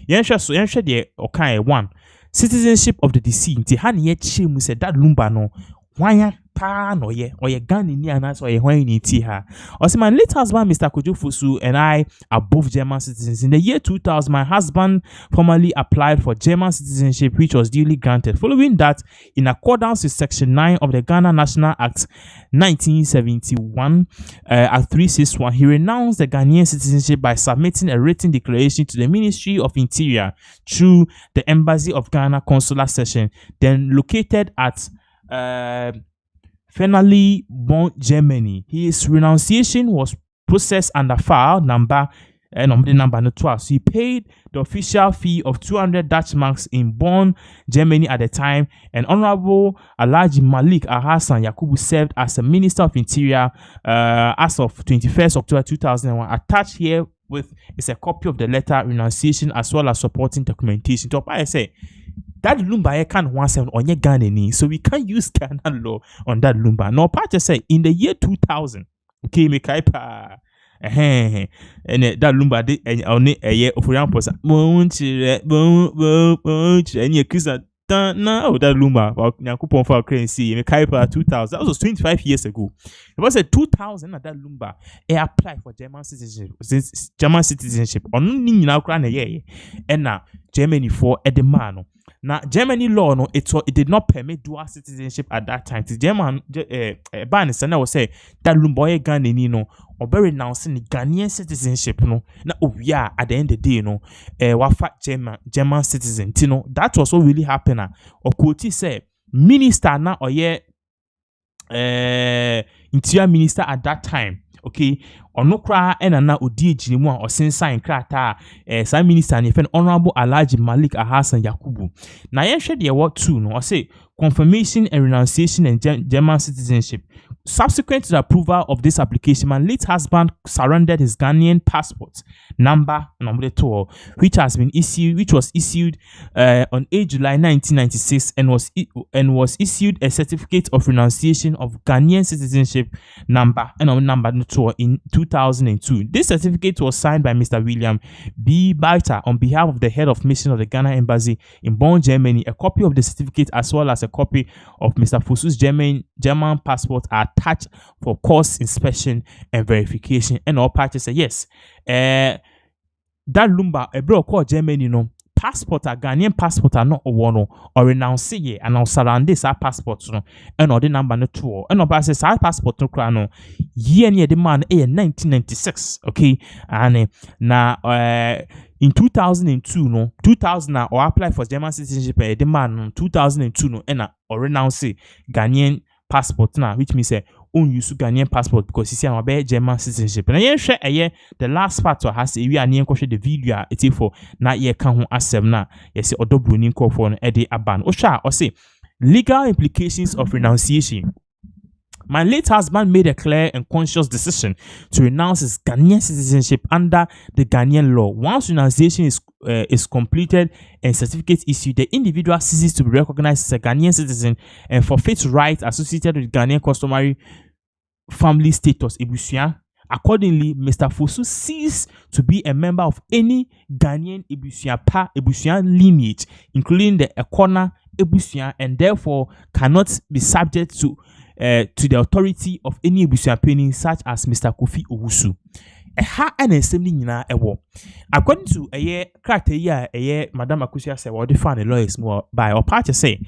Yensha so yensha the okay one. Citizenship of the deceased. Hani ye chemu said that Lumba no. Wanya pa no ye or ye Ghana ni anas or ye when you tea her. Or say my late husband Mr. Kojo-Fosu and I are both German citizens. In the year 2000, my husband formally applied for German citizenship, which was duly granted. Following that, in accordance with Section 9 of the Ghana National Act 1971, Act 361, he renounced the Ghanaian citizenship by submitting a written declaration to the Ministry of Interior through the Embassy of Ghana Consular Section, then located at finally born Germany. His renunciation was processed under file number number 12. So he paid the official fee of 200 Dutch marks in Bonn, Germany at the time, and Honorable Alhaji Malik Alhassan Yakubu served as a Minister of Interior as of 21st October 2001. Attached here with is a copy of the letter renunciation as well as supporting documentation. So I say that Lumba can't want some on your Ghana, so we can't use Ghana law on that Lumba. No part to say in the year 2000, okay, me kaipa, and that Lumba did on a year of Ramposa, and your kiss no, that Lumba, Nakupon for currency, me kaipa 2000. That was 25 years ago. It was a 2000 at that Lumba. I applied for German citizenship. On now crown a year, and now Germany for Edemano. Now, Germany law, no, it did not permit dual citizenship at that time. The German ban is now say that Lumboye Ghanaian no or very announcing the Ghanaian citizenship no. Now we are at the end of the day no, wafa German citizen. You know that was what really happened. Or Koti say minister now or interior minister at that time. Okay, onokra enana odi ejinimu a osensan krata some minister ne fen Honorable Alhaji Malik Alhassan Yakubu na yenhwe de what two no say confirmation and renunciation and German citizenship. Subsequent to the approval of this application, my late husband surrendered his Ghanaian passport number 2, which was issued on 8 July 1996 and was issued a certificate of renunciation of Ghanaian citizenship number 2 in 2002. This certificate was signed by Mr. William B. Baita on behalf of the head of mission of the Ghana Embassy in Bonn, Germany. A copy of the certificate as well as a copy of Mr. Fosu's German passport are attached for course inspection and verification. And all parties say yes. That Lumba, a bro called Germany, no passport, a Ghanaian passport are not one or renounce ye and now surround this our passport no and or the number 2 and no says our passport no crano year near the man 1996. Okay, and now in 2002 no 2000 or apply for German citizenship the man 2002 no and or renounce Ghanaian passport now, which means own use Ghanaian passport because you see I'm a German citizenship. And I share the last part to has we are near the video it's for na ye can asem na yes Odobru ni for Eddie Aban. Osha or say legal implications of renunciation. My late husband made a clear and conscious decision to renounce his Ghanaian citizenship under the Ghanaian law. Once renunciation is completed and certificate issued, the individual ceases to be recognized as a Ghanaian citizen and forfeits rights associated with Ghanaian customary family status. Ebusia. Accordingly, Mr. Fosu ceased to be a member of any Ghanaian Ebusia lineage, including the Ekona Ebusia, and therefore cannot be subject to the authority of any Ebusia penny such as Mr. Kofi Owusu. And assembly nyina ewo. According to a character here, Madam Akusia said, well, define the lawyers more by or part to say,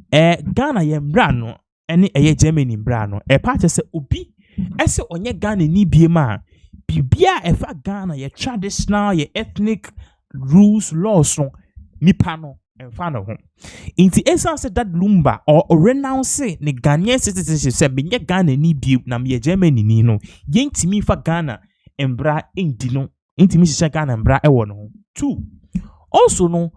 Ghana yembrano, any Germany brano, a part to say, Ubi. Ese onye Ghana ni biema bibia efa Ghana ye traditional ye ethnic rules laws no nipa no emfa no ho inti esa se that lumba or renounce ne Ghanaian citizenship se benye Ghana ni biem na me Germany ni no yentimi fa Ghana embra endi no intimi shisha Ghana embra ewo no. 2 also no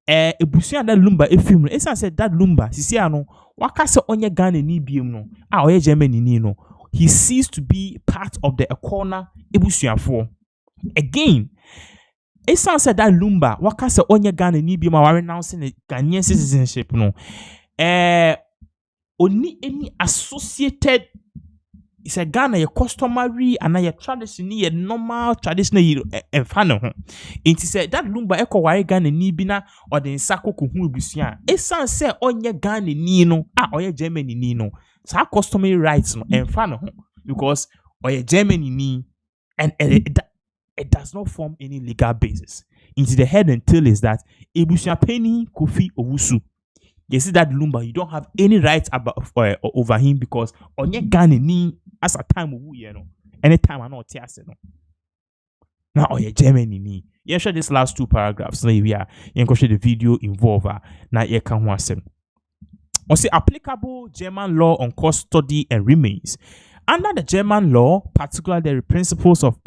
ebusia that lumba efim no esa se that lumba sisi ano waka se onye Ghana ni biem no a oye Germany ni no he ceased to be part of the Ekona Ebusuafo. Again, it sounds said that Lumba, waka se onye Ghana ni bi ma wa renouncing the Ghanaian citizenship no. Only any associated is a Ghana ye customary and ye tradition ye normal traditional ye enfano ho. It said that Lumba eko ware Ghana ni bi na or the nsako ko hu ebusia. It sounds say onye Ghana ni no oye Germany ni no. So customary rights no enfano ho because oye Germany ni and it does not form any legal basis. Into the head and tail is that ebusia penny Kofi Owusu. You see that Lumba, you don't have any rights about over him because onye Ghana ni as a time wu ye no. Anytime I know tiase no. Now oye Germany ni. You share this last 2 paragraphs. Now we are you can share the video involved. Now you can watch them. Or say applicable German law on custody and remains. Under the German law, particularly the principles of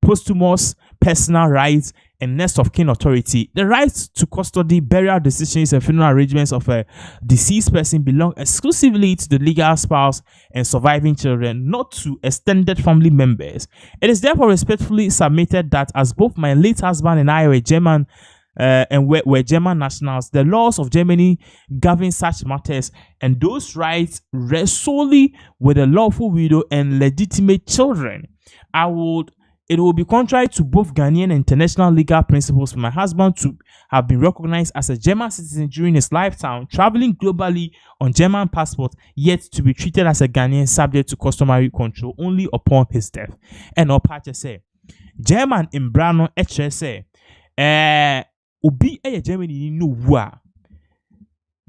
posthumous personal rights and next of kin authority, the rights to custody, burial decisions, and funeral arrangements of a deceased person belong exclusively to the legal spouse and surviving children, not to extended family members. It is therefore respectfully submitted that as both my late husband and I were German and were German nationals, the laws of Germany govern such matters, and those rights rest solely with the lawful widow and legitimate children. It will be contrary to both Ghanaian and international legal principles for my husband to have been recognized as a German citizen during his lifetime, traveling globally on German passport, yet to be treated as a Ghanaian subject to customary control only upon his death. And Opache say, German in Brano say, Obi Germany no wa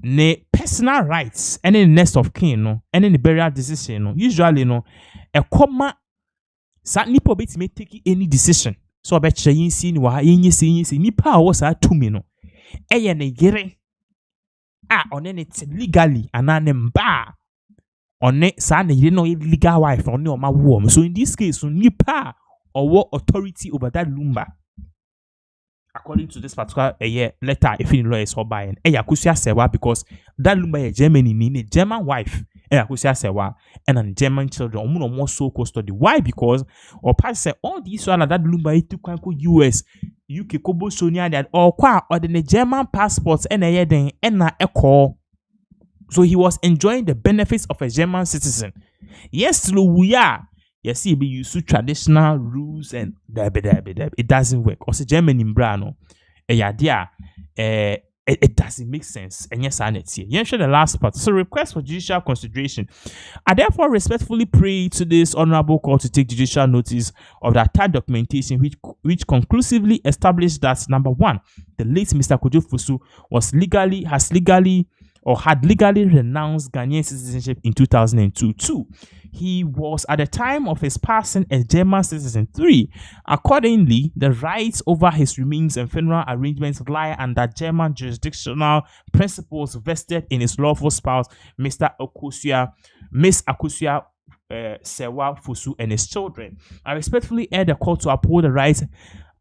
ne personal rights and the next of kin no and the burial decision no usually no a comma sa nipa bit may take any decision so bet yin si ni wa yin si nipa wo sa tumi no ne yere on it legally and mba on sa ne yere no legal wife on o ma wo. So in this case so nipa or authority over that Lumba. According to this particular letter, if in law is or buying, Akusia Sewa because that Lumba Germany need a German wife, Akusia Sewa, and a German children, more so custody. Why? Because or pass all these one that Lumba to US, UK, Kobo, Sonia, that or the German passports and a then and a call. So he was enjoying the benefits of a German citizen. Yes, we are. Yes, it be used to traditional rules and it doesn't work. Also, German in Brano, it doesn't make sense. And yes, I need to. You the last part. So, request for judicial consideration. I therefore respectfully pray to this honorable court to take judicial notice of the attached documentation, which conclusively established that number 1, the late Mr. Kojo Fosu had legally renounced Ghanaian citizenship in 2002. 2, he was at the time of his passing a German citizen. 3, accordingly, the rights over his remains and funeral arrangements lie under German jurisdictional principles vested in his lawful spouse, Miss Akosia Sewa Fosu, and his children. I respectfully urge the court to uphold the rights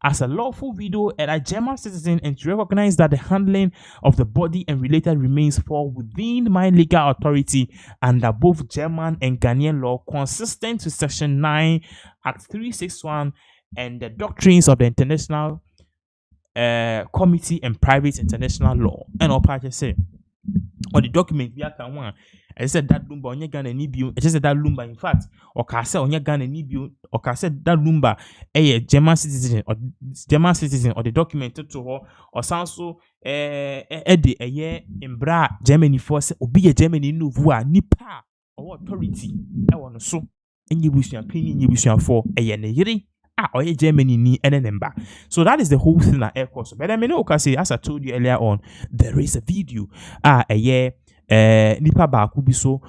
as a lawful widow and a German citizen, and to recognize that the handling of the body and related remains fall within my legal authority under both German and Ghanaian law, consistent with Section 9, Act 361, and the doctrines of the International Committee and Private International Law. And all parties say, or the document we have one. I said that lumba onye Ghana ni bio. I just said that lumba in fact, or kase onye Ghana ni bio, or kase that lumba a German citizen or the document to her or sanso ede a year in bra Germany force or be a Germany no voa nipa or authority. I want so and you wish you opinion you wish you for a year. Or Germany ni number. So that is the whole thing at air course. But I mean, okay, as I told you earlier on, there is a video. A year, nipa ba could be so.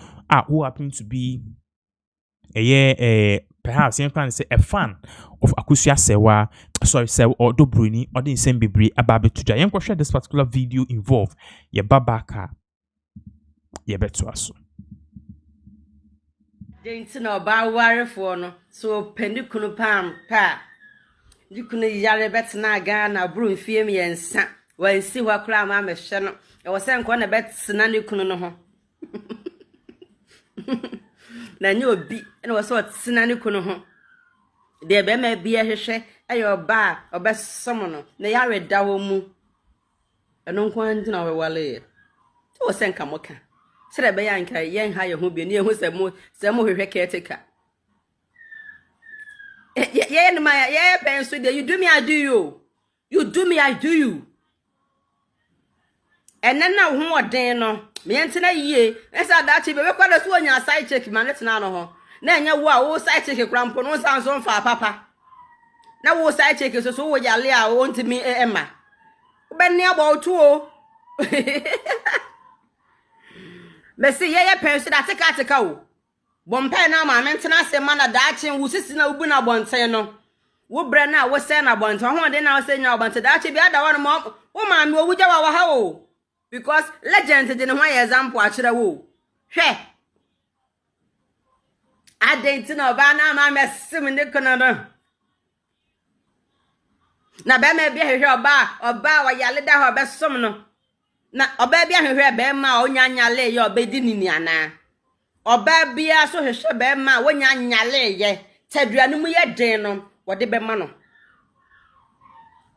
Who happen to be a year, perhaps you can say a fan of Akusia Sewa, or Dobruni, or the same Bibri, Ababe Tuja. You can share this particular video involved. Ye babaka, ye betu aso.
Denti na oba warefo no so pendikunu pam pa dikunu yare betna Ghana bru mfie m yensa wansi hwa kura ma mehwe no e wo se nko na betna ne kunu no ho na nye obi na wo se otsina ne kunu ho de be ma bia hwehwe ayo oba obesom no na yare dawo mu eno nko andi na we wale to wo se nka moka sere be yanka yen ha ye ho bi ne hu se mo hwehwe caretaker ye no ma ye pen so de you do me I do you do me I do you enen na ho oden no me ntena yie esa da chi be kwa da so onya side check ma net na no ho na enya wo a wo side check krampo no san so mfa papa na wo side check so wo yale a wo ntimi ema wo be ne about o Messi ye pensi da tika o. Bompa na ma mentena se mana da achen wusisi na ubu na bonten no. Wo bre na wo se na bonten ho de na wo se nya bonten da ache bia da won mo wo ma me owu jawa wa ha o. Because legend de ne ho example a kire wo. Hwe. Adentina oba na ma mesim ne kono no. Na be ma bia hwe oba wa yale da ho be som no. Na oba bia hwehwe be ma onyanyale ye obedi nini ana oba bia so hwehwe be ma wonyanyale ye taduane mu ye den no wode be ma no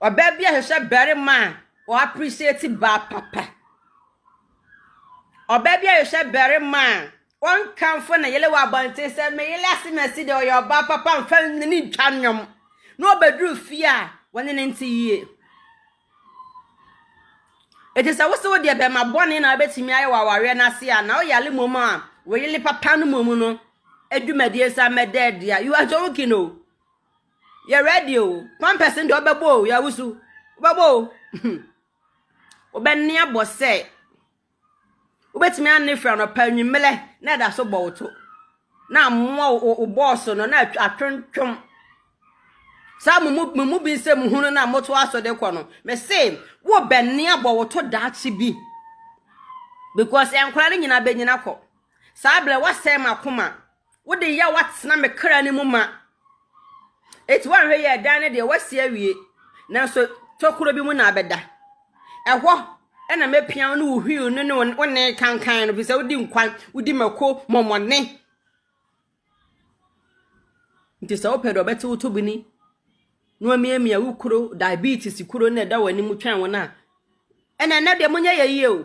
oba bia hwehwe bere ma o appreciate ba papa oba bia hwehwe bere ma won kanfo na yele wa bante se me yele asimasi de oyo ba papa mfa ni ntwanwom no obedru fia woni ne ntiye. It is a whistle dear be my bonnie na betimi aye wa ware na se a na o yale momo a we yele papa no momu no edumade sa me dead dia you are joking no you ready o one person do obebo ya wusu obebo obenne abose obetimi an nefra no panwimele na da so bowoto na mo o boss no na atwontwom sa mu bi se mu hunu na moto aso de kɔ no me say wo benne abowoto daachi bi because enkora ne nyina be nyina kɔ sa ble wasɛ makoma wo de ya watena me kra ne mu ma eti wan hwe ye dan ne de wasi awie na so tokuro bi mu na abeda ɛhɔ ɛna mepia no wo hwiu no ne wonne kankan no bi sɛ wodi nkwan wodi mako momone nti sɛ wo pedo beti wo to bi ni no miamia wukuro diabetes kuro na da wani mu twan wona ena na de munya ye o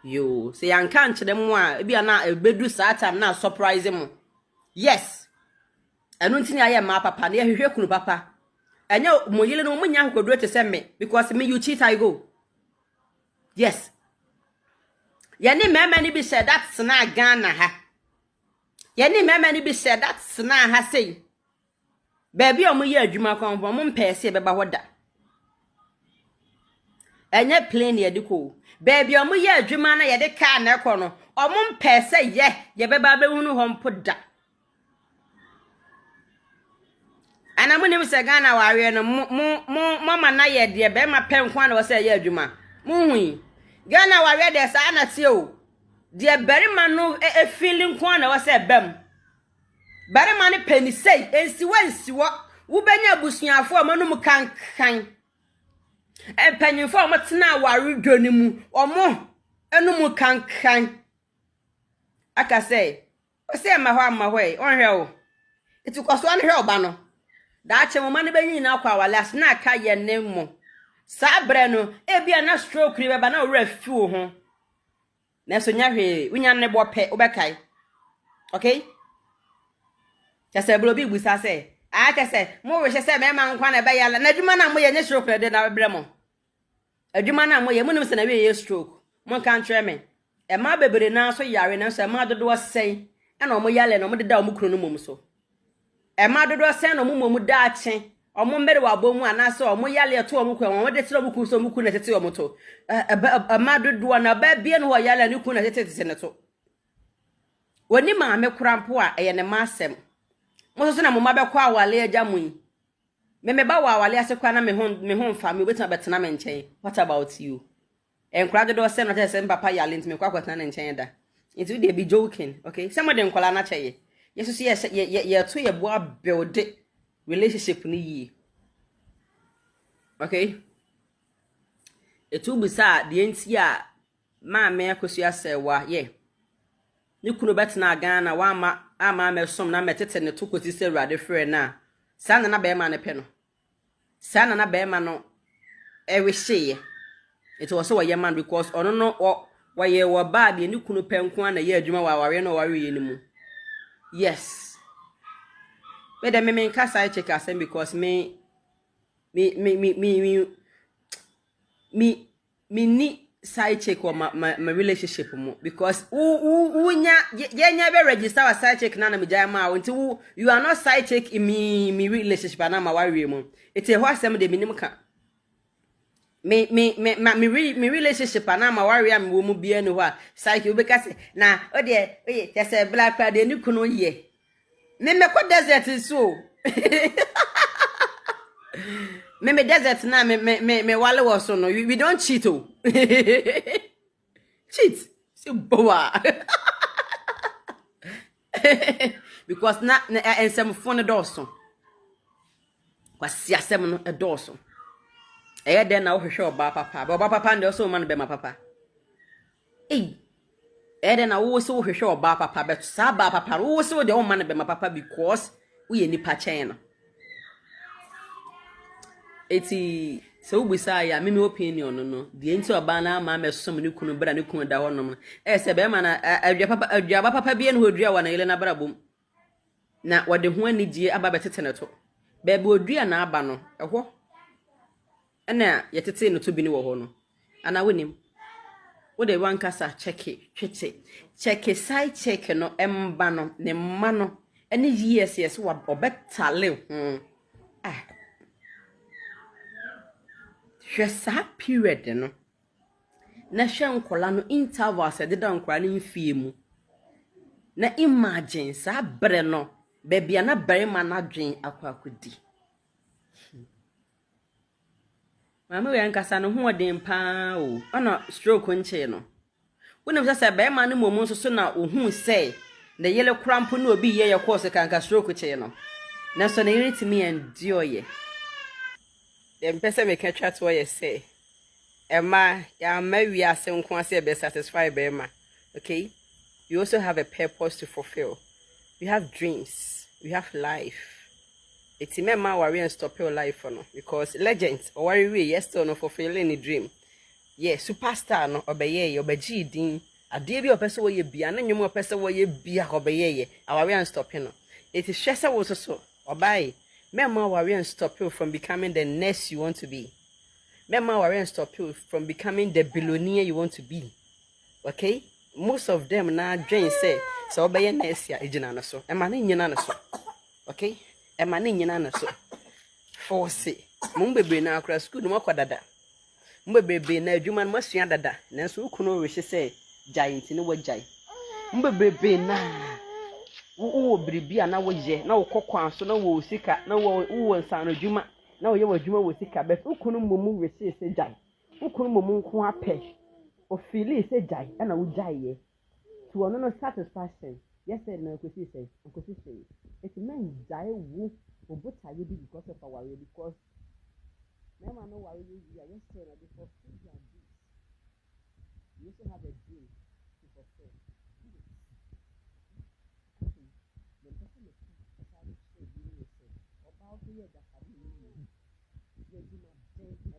yo se yanka nkyere mu a bia na ebedu satan na surprise mu yes enu ntini aye ma papa na hwehwe kunu papa enya moyile no munya hokoduro te seme because me you cheat I go yes yani mema ni bi said that's na Ghana ha yani mema ni bi said that's na ha say baby omo ye adwuma kon mo mpese beba hoda enye plane ye diko baby omo ye adwuma na ye de car na ekọ no omo mpese ye beba be hunu ho mpoda ana mo nim se Ghana ware no mama na ye de be ma penkwa na wo se ye adwuma mu hui Ghana ware de sa na tie o de beri ma no feeling kwa na wo se bem bari mani penny say ensiwa
Wubenya busuafo amanum kankan. Empanyimfo amotena ware dwoni mu. Omo enum kankan. Aka say, o say ma ho ama ho e, onhwe o. Etukoso an hwe oba no. Da che mo mane benyi na kwa wale as na aka ye ne mo. Sa bre no, e bia na stroke ri beba na ora fiu ho. Na so nya hwe, unya ne bo pe, obekai. Okay? Kase bro bi busa say, ah kase, mo we se me ma nkwa na be ya na adwuma na mo ye nye stroke de na bre mo. Adwuma na mo ye munim se na we ye stroke. Mo kan tre me. E ma bebere na so yare na so e ma dodo sei. E na mo yale na mo de da mo kuro no mom so. E ma dodo sei na mo mom da ache. Omo mbere wa bomu anase omo yale to omo kwa omo de tire omo ku so omo ku na tete omo to. E ma dodo na ba bie no ho yale ni ku na tete ne to. Woni ma me kurampo a eye ne ma asem. Mo so na mo ma be kwa awale agya mu yi. Me ba wa awale ase kwa na me ho mfa me obetima betena me nchen. What about you? Enkura dodo se no te se papa yale ntime kwa kwatena ne nchen da. Into dey be joking, okay? Some of them kwala na cheye. Yesu ye to ye boa build relationship ni yi. Okay? Etu bisa de enti a ma me akosua se wa ye. Ni kunu betena Ghana wa ama me som na metete ne to koti se Awurade frɛ na. Sa na be ma ne pe no. Sa na be ma no e we hye. It was so a man because ono no why ye were bad ye ni kunu pe nko na ye adwuma wa ware no ware ye ni mu. Yes. But then me can side check asem because me ni side check or my relationship mo because nya be register a side check na me jama until you are not side check in me relationship na ma ware mo. It e ho asem de minim ka. Me relationship na ma warrior me wo mu bia ni ho a psyche obeka se na o de oye te se black card ni kunu ye me ko desert so me desert na me wale wo so no we don't cheat oh cheat so boa because na ensem fo ne doso kwasi asem no doso eh den na wo hwehwe oba papa nde so man be ma papa den na wo so hwehwe oba papa bet sa ba papa wo so de wo man be ma papa because wo ye nipa chen no eti so wo bisa ya me opinion no de enti oba na ma me so me kunu bra ne kunu da ho no se be ma na adwa papa bi en hodua wa na ile na bra bom na wode ho anigye aba betete ne to be odua na aba no eho ana yetete no to bi ni wo ho no ana wonim wo de wan kasa check side check no emba no ne mma no ene yes wa obetale hwesa period no na hwe nkola no interval se de da nkola no mfie mu na imagine sa bre no bebia na bere ma na dwen akwakodi mama we ankasa no ho odin pa o ona stroke nche no wonu se be ma no momu so na ohun se na yele krampo na obi ye course kanka stroke che no na so na iritimi endure ye dem pese me ka twa to ye say ema ya ma wi ase nko ase be satisfy be ma okay you also have a purpose to fulfill you have dreams you have life. It's remember worry and stop your life for no because legends or worry we yes still no fulfilling the dream. Yeah, superstar no obeye obeji din ade bi opese wo ye bia na nyum opese wo ye bia obeye worry and stop no. It is stress wo so obai remember worry and stop you from becoming the nurse you want to be. Remember worry and stop you from becoming the billionaire you want to be. Okay? Most of them na dream say so obeye nurse ya ejina na so. E ma na nyina na so. Okay? Ema ni nyina na so force mo bebre na akra school no makodada mo bebre na adwuma no masua dada nanso ukunu we hye se giant ni wa jai mo bebre na wo bribia na wo ye na wo kokwan so na wo sika na wo nsan adwuma na wo ye adwuma wo sika be ukunu momu we hye se jai ukunu momu nko apɛ o feel se jai na wo jai ye to ono no satisfaction yes na kosi say it's men die wu Obuta you because of our way because never know why we are just saying that for food and this. You also have a dream to fulfill. The person is about to hear that I mean, you do not think